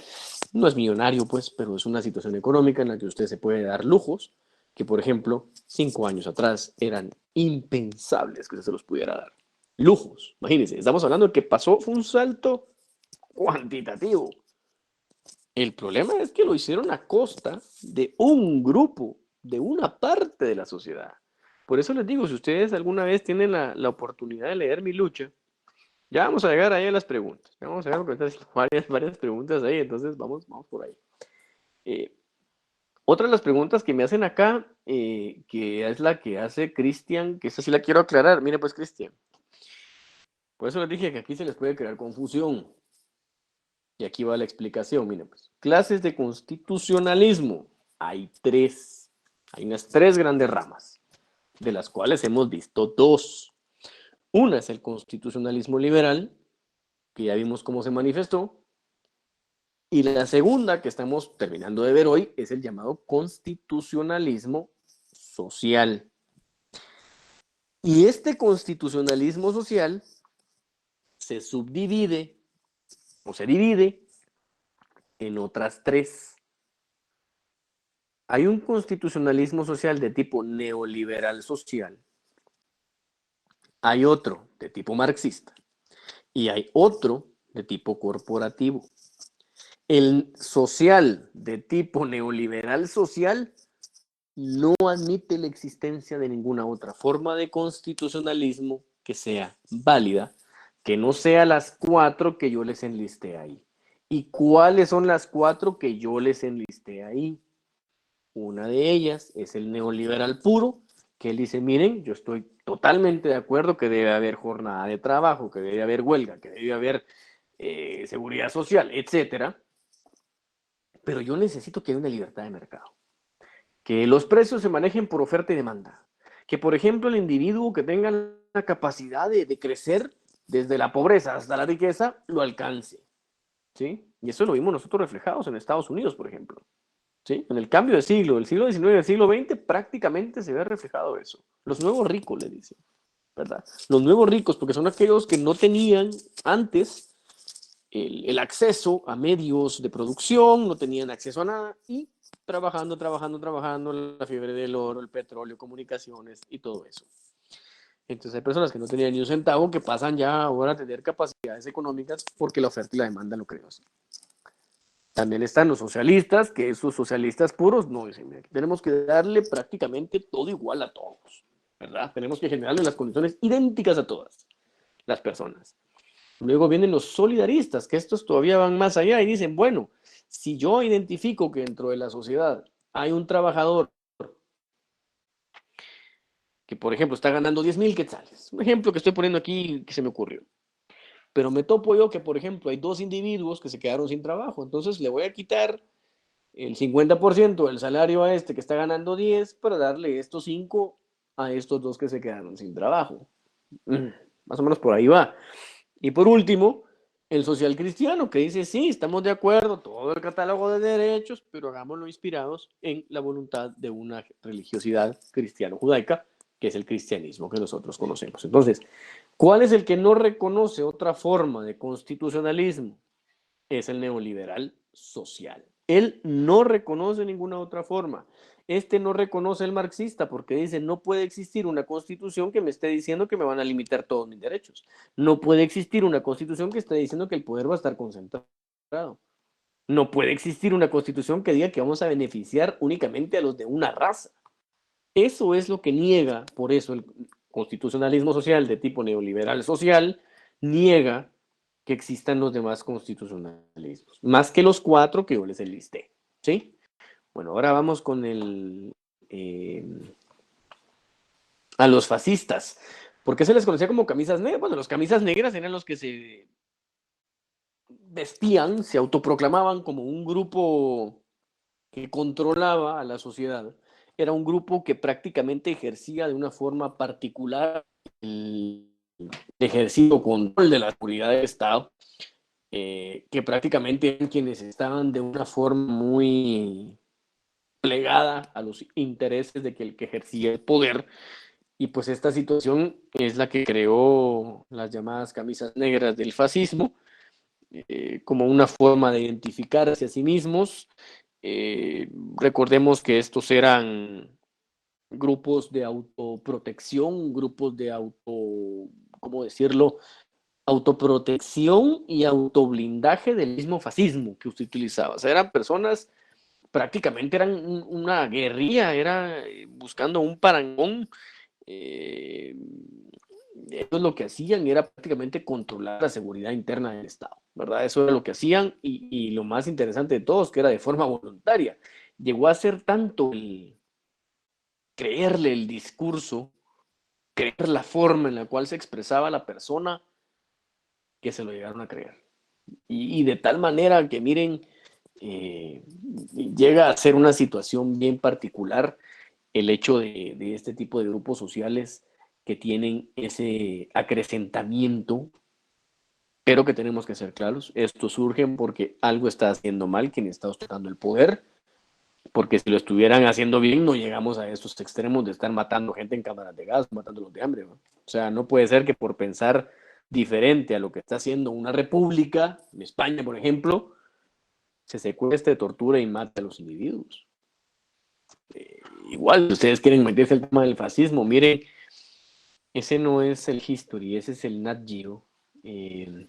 no es millonario, pues, pero es una situación económica en la que usted se puede dar lujos que, por ejemplo, 5 años atrás eran impensables que usted se los pudiera dar. Lujos, imagínense, estamos hablando de que pasó, fue un salto cuantitativo. El problema es que lo hicieron a costa de un grupo, de una parte de la sociedad. Por eso les digo, si ustedes alguna vez tienen la oportunidad de leer Mi Lucha, ya vamos a llegar ahí a las preguntas. Ya vamos a llegar porque hay varias preguntas ahí, entonces vamos por ahí. Otra de las preguntas que me hacen acá, que es la que hace Cristian, que esa sí la quiero aclarar. Mire pues, Cristian, por eso les dije que aquí se les puede crear confusión. Y aquí va la explicación, miren pues. Clases de constitucionalismo. Hay unas tres grandes ramas, de las cuales hemos visto dos. Una es el constitucionalismo liberal, que ya vimos cómo se manifestó, y la segunda, que estamos terminando de ver hoy, es el llamado constitucionalismo social. Y este constitucionalismo social se subdivide o se divide en otras tres. Hay un constitucionalismo social de tipo neoliberal social, hay otro de tipo marxista y hay otro de tipo corporativo. El social de tipo neoliberal social no admite la existencia de ninguna otra forma de constitucionalismo que sea válida, que no sea las cuatro que yo les enlisté ahí. ¿Y cuáles son las cuatro que yo les enlisté ahí? Una de ellas es el neoliberal puro, que él dice, miren, yo estoy totalmente de acuerdo que debe haber jornada de trabajo, que debe haber huelga, que debe haber seguridad social, etcétera, pero yo necesito que haya una libertad de mercado, que los precios se manejen por oferta y demanda, que por ejemplo el individuo que tenga la capacidad de crecer desde la pobreza hasta la riqueza, lo alcance, ¿sí? Y eso lo vimos nosotros reflejados en Estados Unidos, por ejemplo. ¿Sí? En el cambio de siglo, del siglo XIX al siglo XX, prácticamente se ve reflejado eso. Los nuevos ricos, le dicen, ¿verdad? Los nuevos ricos, porque son aquellos que no tenían antes el acceso a medios de producción, no tenían acceso a nada, y trabajando, la fiebre del oro, el petróleo, comunicaciones y todo eso. Entonces hay personas que no tenían ni un centavo que pasan ya ahora a tener capacidades económicas porque la oferta y la demanda lo creó así. También están los socialistas, que esos socialistas puros no dicen, mira, tenemos que darle prácticamente todo igual a todos, ¿verdad? Tenemos que generarle las condiciones idénticas a todas las personas. Luego vienen los solidaristas, que estos todavía van más allá y dicen, bueno, si yo identifico que dentro de la sociedad hay un trabajador que, por ejemplo, está ganando 10,000 quetzales, un ejemplo que estoy poniendo aquí que se me ocurrió, pero me topo yo que, por ejemplo, hay 2 individuos que se quedaron sin trabajo, entonces le voy a quitar el 50% del salario a este que está ganando 10 para darle estos 5 a estos 2 que se quedaron sin trabajo. Más o menos por ahí va. Y por último, el social cristiano que dice, sí, estamos de acuerdo, todo el catálogo de derechos, pero hagámoslo inspirados en la voluntad de una religiosidad cristiano-judaica, que es el cristianismo que nosotros conocemos. Entonces, ¿cuál es el que no reconoce otra forma de constitucionalismo? Es el neoliberal social. Él no reconoce ninguna otra forma. Este no reconoce el marxista porque dice, no puede existir una constitución que me esté diciendo que me van a limitar todos mis derechos. No puede existir una constitución que esté diciendo que el poder va a estar concentrado. No puede existir una constitución que diga que vamos a beneficiar únicamente a los de una raza. Eso es lo que niega, por eso el constitucionalismo social de tipo neoliberal social niega que existan los demás constitucionalismos, más que los 4 que yo les enlisté, ¿sí? Bueno, ahora vamos con a los fascistas. ¿Por qué se les conocía como camisas negras? Bueno, los camisas negras eran los que se vestían, se autoproclamaban como un grupo que controlaba a la sociedad. Era un grupo que prácticamente ejercía de una forma particular el ejercicio control de la seguridad del Estado, que prácticamente eran quienes estaban de una forma muy plegada a los intereses de el que ejercía el poder. Y pues esta situación es la que creó las llamadas camisas negras del fascismo, como una forma de identificarse a sí mismos. Recordemos que estos eran grupos de autoprotección, grupos de ¿cómo decirlo? Autoprotección y autoblindaje del mismo fascismo que usted utilizaba. O sea, eran personas, prácticamente eran una guerrilla, era buscando un parangón. Ellos lo que hacían era prácticamente controlar la seguridad interna del Estado, ¿verdad? Eso era lo que hacían y lo más interesante de todos, que era de forma voluntaria. Llegó a ser tanto el creerle el discurso, creer la forma en la cual se expresaba la persona, que se lo llegaron a creer. Y de tal manera que, miren, llega a ser una situación bien particular el hecho de este tipo de grupos sociales que tienen ese acrecentamiento, pero que tenemos que ser claros, esto surge porque algo está haciendo mal quien está ostentando el poder, porque si lo estuvieran haciendo bien no llegamos a estos extremos de estar matando gente en cámaras de gas, matándolos de hambre, ¿no? O sea, no puede ser que por pensar diferente a lo que está haciendo una república, en España por ejemplo, se secuestre, tortura y mate a los individuos. Igual, si ustedes quieren meterse al tema del fascismo, miren, ese no es el History, ese es el Nat Geo, que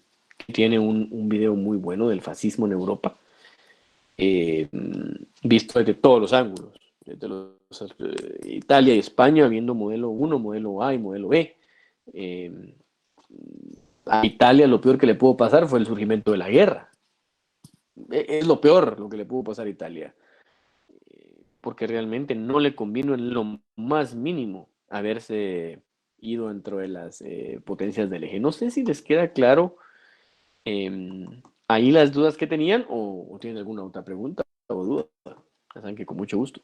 tiene un video muy bueno del fascismo en Europa, visto desde todos los ángulos, desde Italia y España, viendo modelo 1, modelo A y modelo B. A Italia lo peor que le pudo pasar fue el surgimiento de la guerra. Es lo peor lo que le pudo pasar a Italia, porque realmente no le convino en lo más mínimo haberse ido dentro de las potencias del eje. No sé si les queda claro ahí las dudas que tenían o tienen alguna otra pregunta o duda. Ya saben que con mucho gusto.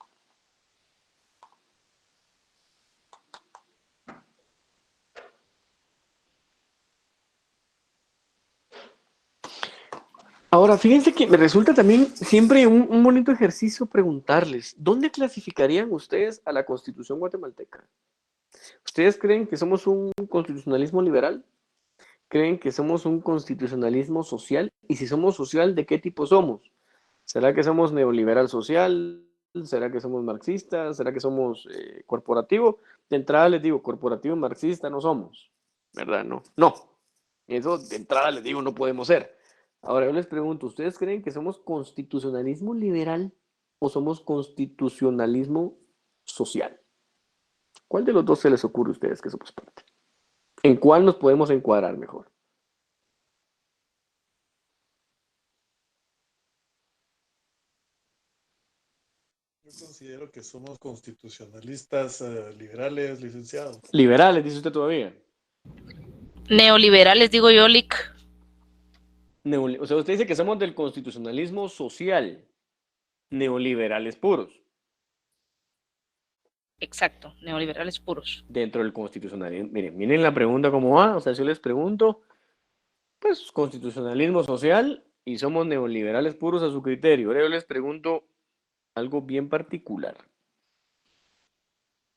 Ahora, fíjense que me resulta también siempre un bonito ejercicio preguntarles, ¿dónde clasificarían ustedes a la Constitución guatemalteca? ¿Ustedes creen que somos un constitucionalismo liberal? ¿Creen que somos un constitucionalismo social? Y si somos social, ¿de qué tipo somos? ¿Será que somos neoliberal social? ¿Será que somos marxistas? ¿Será que somos corporativo? De entrada les digo, corporativo y marxista no somos, ¿verdad? No, no. Eso de entrada les digo, no podemos ser. Ahora yo les pregunto, ¿ustedes creen que somos constitucionalismo liberal o somos constitucionalismo social? ¿Cuál de los dos se les ocurre a ustedes que somos parte? ¿En cuál nos podemos encuadrar mejor? Yo considero que somos constitucionalistas liberales, licenciado. Liberales, dice usted todavía. Neoliberales, digo yo, Lick. O sea, usted dice que somos del constitucionalismo social, neoliberales puros, Exacto, neoliberales puros. dentro del constitucionalismo. Miren la pregunta cómo va. O sea, si yo les pregunto, pues constitucionalismo social y somos neoliberales puros a su criterio. Ahora yo les pregunto algo bien particular.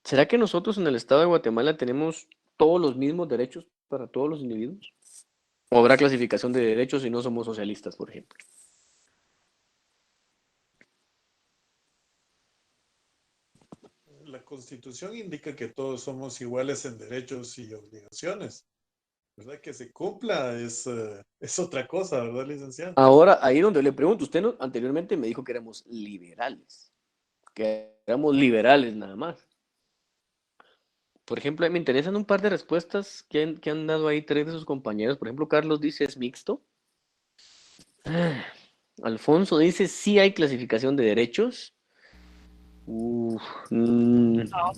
¿Será que nosotros en el estado de Guatemala tenemos todos los mismos derechos para todos los individuos? ¿O habrá clasificación de derechos si no somos socialistas, por ejemplo? La Constitución indica que todos somos iguales en derechos y obligaciones. ¿Verdad? Que se cumpla es otra cosa, ¿verdad, licenciado? Ahora, ahí donde le pregunto, usted anteriormente me dijo que éramos liberales, nada más. Por ejemplo, me interesan un par de respuestas que han dado ahí tres de sus compañeros. Por ejemplo, Carlos dice es mixto. Alfonso dice sí hay clasificación de derechos. No,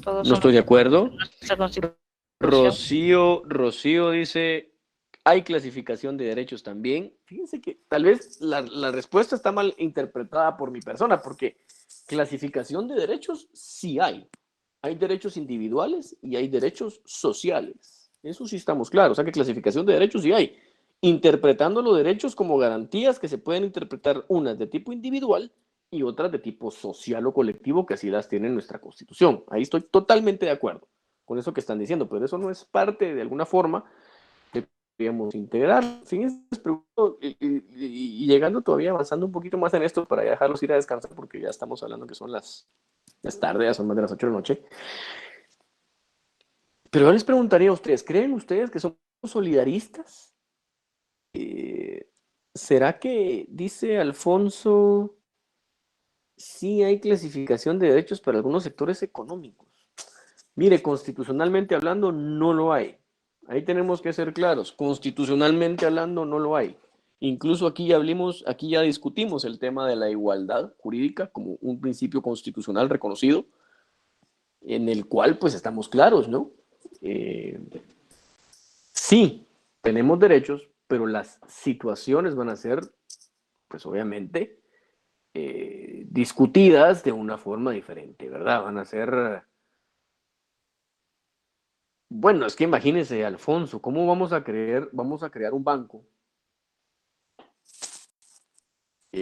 todos No estoy de acuerdo. nuestra Constitución. Rocío dice hay clasificación de derechos también. Fíjense que tal vez la respuesta está mal interpretada por mi persona, porque clasificación de derechos sí hay. Hay derechos individuales y hay derechos sociales. Eso sí estamos claros. O sea que clasificación de derechos sí hay. Interpretando los derechos como garantías que se pueden interpretar unas de tipo individual y otras de tipo social o colectivo, que así las tiene nuestra Constitución. Ahí estoy totalmente de acuerdo con eso que están diciendo, pero eso no es parte de alguna forma que podríamos integrar. Fíjense, y llegando todavía, avanzando un poquito más en esto para ya dejarlos ir a descansar, porque ya estamos hablando que son las tarde, ya son más de las 8 de la noche. Pero yo les preguntaría a ustedes, ¿creen ustedes que somos solidaristas? ¿Será que, dice Alfonso, sí hay clasificación de derechos para algunos sectores económicos? Mire, constitucionalmente hablando, no lo hay. Ahí tenemos que ser claros. Constitucionalmente hablando, no lo hay. Incluso aquí ya discutimos el tema de la igualdad jurídica como un principio constitucional reconocido, en el cual pues estamos claros, ¿no? Sí, tenemos derechos, pero las situaciones van a ser, pues obviamente, discutidas de una forma diferente, ¿verdad? Van a ser... Bueno, es que imagínense, Alfonso, ¿cómo vamos a crear un banco?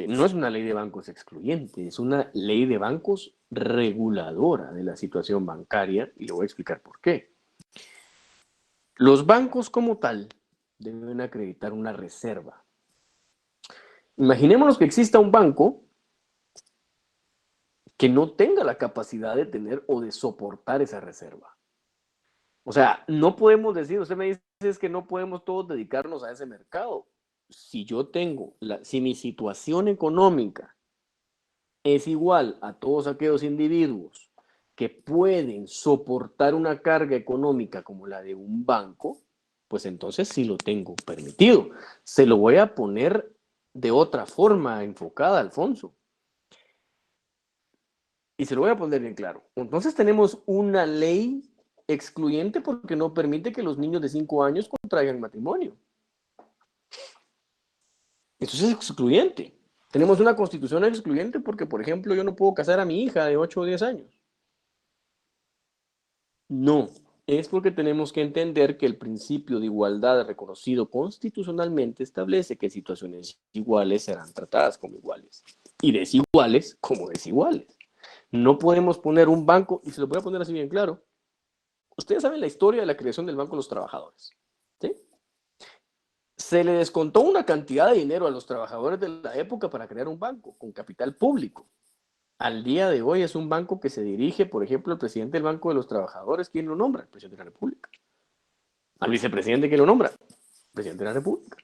No es una ley de bancos excluyente, es una ley de bancos reguladora de la situación bancaria, y le voy a explicar por qué. Los bancos como tal deben acreditar una reserva. Imaginémonos que exista un banco que no tenga la capacidad de tener o de soportar esa reserva. O sea, no podemos decir, usted me dice es que no podemos todos dedicarnos a ese mercado. Si yo tengo, si mi situación económica es igual a todos aquellos individuos que pueden soportar una carga económica como la de un banco, pues entonces sí lo tengo permitido. Se lo voy a poner de otra forma enfocada, Alfonso. Y se lo voy a poner bien claro. Entonces tenemos una ley excluyente porque no permite que los niños de 5 años contraigan matrimonio. Eso es excluyente. Tenemos una constitución excluyente porque, por ejemplo, yo no puedo casar a mi hija de 8 o 10 años. No, es porque tenemos que entender que el principio de igualdad reconocido constitucionalmente establece que situaciones iguales serán tratadas como iguales y desiguales como desiguales. No podemos poner un banco, y se lo voy a poner así bien claro. Ustedes saben la historia de la creación del Banco de los Trabajadores, ¿sí? Se le descontó una cantidad de dinero a los trabajadores de la época para crear un banco con capital público. Al día de hoy es un banco que se dirige, por ejemplo, el presidente del Banco de los Trabajadores. ¿Quién lo nombra? El presidente de la República. Al vicepresidente, ¿quién lo nombra? El presidente de la República.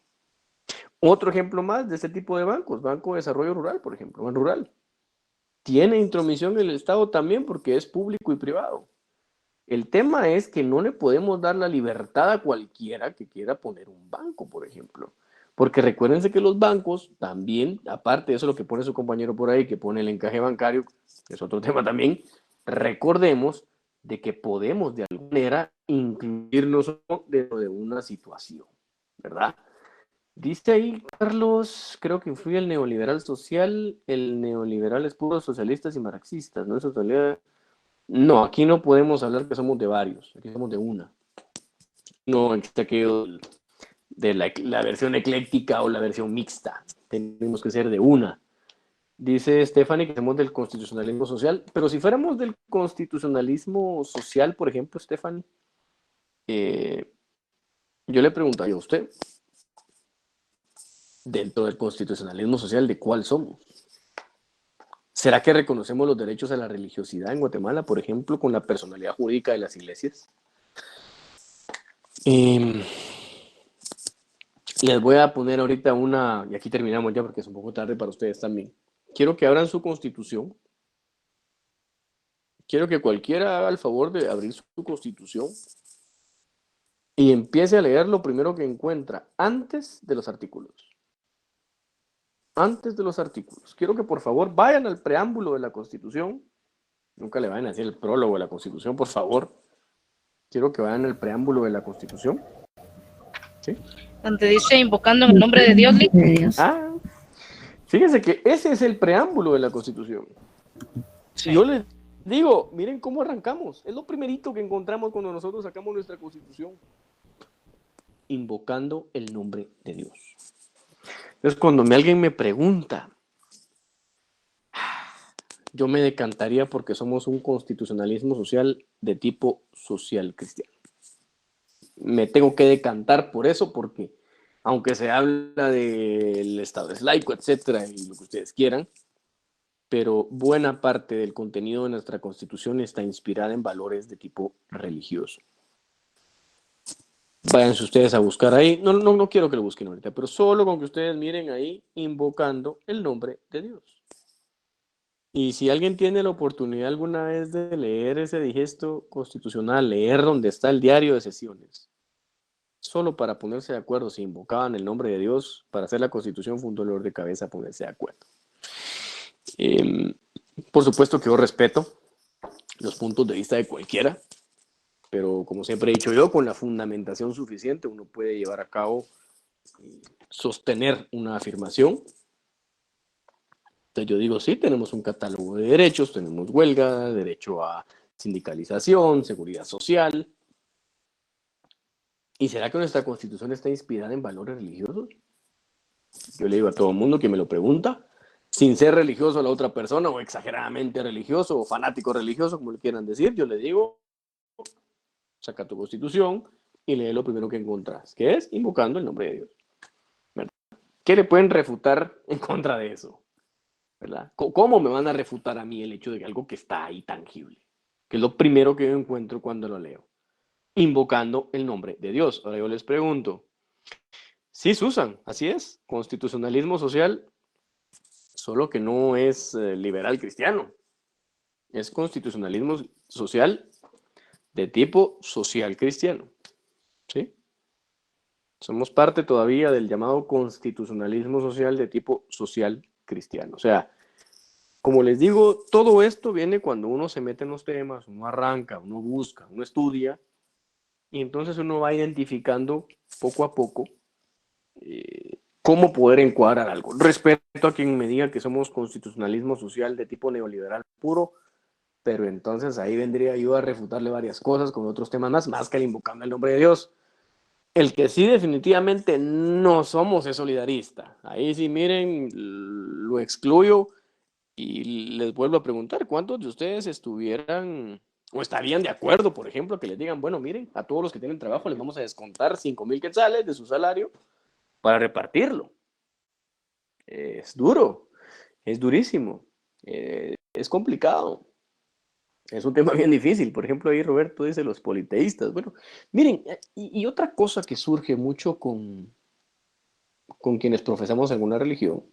Otro ejemplo más de este tipo de bancos, Banco de Desarrollo Rural, por ejemplo, Ban Rural. Tiene intromisión en el Estado también porque es público y privado. El tema es que no le podemos dar la libertad a cualquiera que quiera poner un banco, por ejemplo. Porque recuérdense que los bancos también, aparte de eso lo que pone su compañero por ahí, que pone el encaje bancario, que es otro tema también, recordemos de que podemos de alguna manera incluirnos dentro de una situación, ¿verdad? Dice ahí, Carlos, creo que influye el neoliberal social. El neoliberal es puro socialistas y marxistas, ¿no? Eso no, aquí no podemos hablar que somos de varios, aquí somos de una. No existe aquello de la versión ecléctica o la versión mixta. Tenemos que ser de una. Dice Stephanie que somos del constitucionalismo social, pero si fuéramos del constitucionalismo social, por ejemplo, Stephanie, yo le preguntaría a usted, dentro del constitucionalismo social, ¿de cuál somos? ¿Será que reconocemos los derechos a la religiosidad en Guatemala, por ejemplo, con la personalidad jurídica de las iglesias? Les voy a poner ahorita una, y aquí terminamos ya porque es un poco tarde para ustedes también. Quiero que abran su constitución. Quiero que cualquiera haga el favor de abrir su constitución y empiece a leer lo primero que encuentra antes de los artículos. Antes de los artículos. Quiero que por favor vayan al preámbulo de la Constitución. Nunca le vayan a decir el prólogo de la Constitución, por favor. Quiero que vayan al preámbulo de la Constitución. ¿Sí? Donde dice invocando en el nombre de Dios. Ah, fíjense que ese es el preámbulo de la Constitución. Sí. Yo les digo, miren cómo arrancamos. Es lo primerito que encontramos cuando nosotros sacamos nuestra Constitución. Invocando el nombre de Dios. Entonces, cuando alguien me pregunta, yo me decantaría porque somos un constitucionalismo social de tipo social cristiano. Me tengo que decantar por eso porque, aunque se habla del Estado es laico, etcétera, y lo que ustedes quieran, pero buena parte del contenido de nuestra Constitución está inspirada en valores de tipo religioso. Váyanse ustedes a buscar ahí, no quiero que lo busquen ahorita, pero solo con que ustedes miren ahí, invocando el nombre de Dios. Y si alguien tiene la oportunidad alguna vez de leer ese digesto constitucional, leer donde está el diario de sesiones, solo para ponerse de acuerdo si invocaban el nombre de Dios para hacer la Constitución, fue un dolor de cabeza ponerse de acuerdo. Por supuesto que yo respeto los puntos de vista de cualquiera, pero como siempre he dicho yo, con la fundamentación suficiente uno puede llevar a cabo, sostener una afirmación. Entonces yo digo, sí, tenemos un catálogo de derechos, tenemos huelga, derecho a sindicalización, seguridad social. ¿Y será que nuestra Constitución está inspirada en valores religiosos? Yo le digo a todo el mundo que me lo pregunta, sin ser religioso a la otra persona, o exageradamente religioso, o fanático religioso, como le quieran decir, yo le digo, saca tu Constitución y lee lo primero que encontrás, que es invocando el nombre de Dios. ¿Verdad? ¿Qué le pueden refutar en contra de eso? ¿Verdad? ¿Cómo me van a refutar a mí el hecho de que algo que está ahí tangible? Que es lo primero que yo encuentro cuando lo leo. Invocando el nombre de Dios. Ahora yo les pregunto, sí, Susan, así es, constitucionalismo social, solo que no es liberal cristiano. Es constitucionalismo social de tipo social cristiano. ¿Sí? Somos parte todavía del llamado constitucionalismo social de tipo social cristiano. O sea, como les digo, todo esto viene cuando uno se mete en los temas, uno arranca, uno busca, uno estudia, y entonces uno va identificando poco a poco cómo poder encuadrar algo. Respeto a quien me diga que somos constitucionalismo social de tipo neoliberal puro, pero entonces ahí vendría yo a refutarle varias cosas con otros temas más que el invocando el nombre de Dios. El que sí definitivamente no somos es solidarista. Ahí sí, miren, lo excluyo y les vuelvo a preguntar, ¿cuántos de ustedes estuvieran o estarían de acuerdo, por ejemplo, que les digan, bueno, miren, a todos los que tienen trabajo les vamos a descontar 5,000 quetzales de su salario para repartirlo? Es duro, es durísimo, es complicado. Es un tema bien difícil. Por ejemplo, ahí Roberto dice los politeístas. Bueno, miren, y otra cosa que surge mucho con quienes profesamos alguna religión,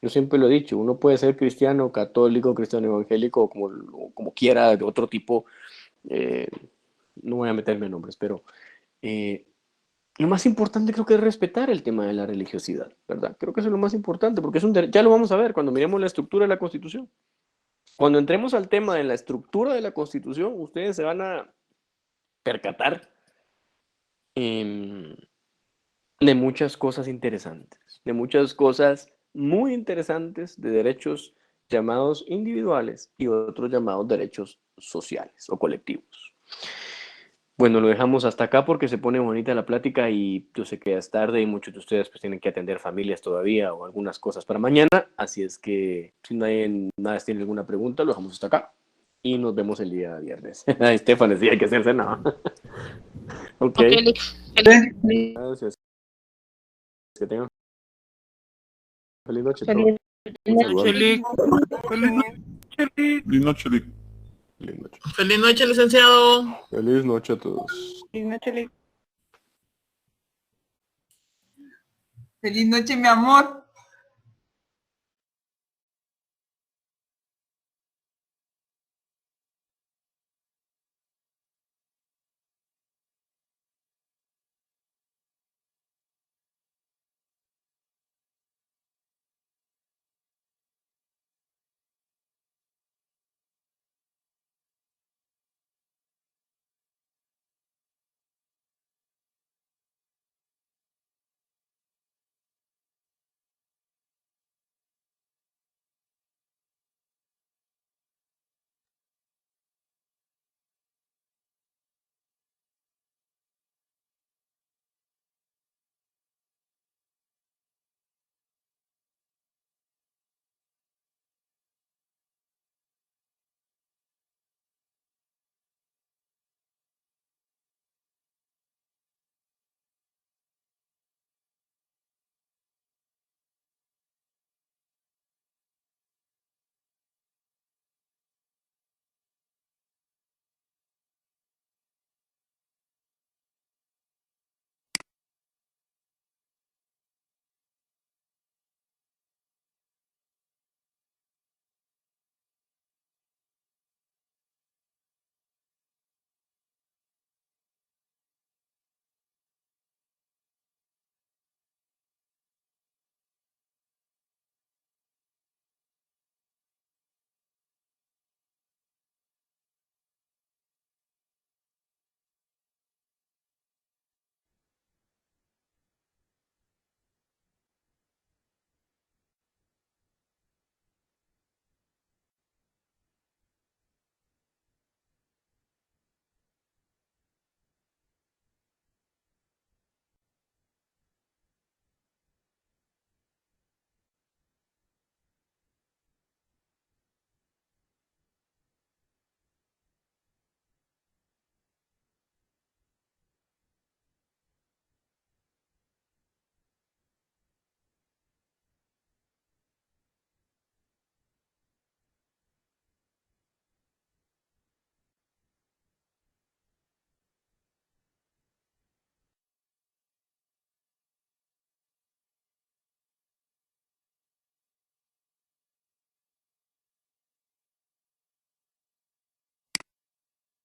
yo siempre lo he dicho, uno puede ser cristiano, católico, cristiano evangélico, como quiera, de otro tipo, no voy a meterme en nombres, pero lo más importante creo que es respetar el tema de la religiosidad, ¿verdad? Creo que eso es lo más importante, porque ya lo vamos a ver cuando miremos la estructura de la Constitución. Cuando entremos al tema de la estructura de la Constitución, ustedes se van a percatar de muchas cosas interesantes, de muchas cosas muy interesantes de derechos llamados individuales y otros llamados derechos sociales o colectivos. Bueno, lo dejamos hasta acá porque se pone bonita la plática y yo sé que ya es tarde y muchos de ustedes pues tienen que atender familias todavía o algunas cosas para mañana, así es que si nadie tiene alguna pregunta, lo dejamos hasta acá y nos vemos el día viernes. Estefan decía hay que hacerse nada. Ok, gracias. Que tengan feliz noche a todos. Feliz Feliz noche, Lick. Feliz noche. Feliz noche, licenciado. Feliz noche a todos. Feliz noche, mi amor.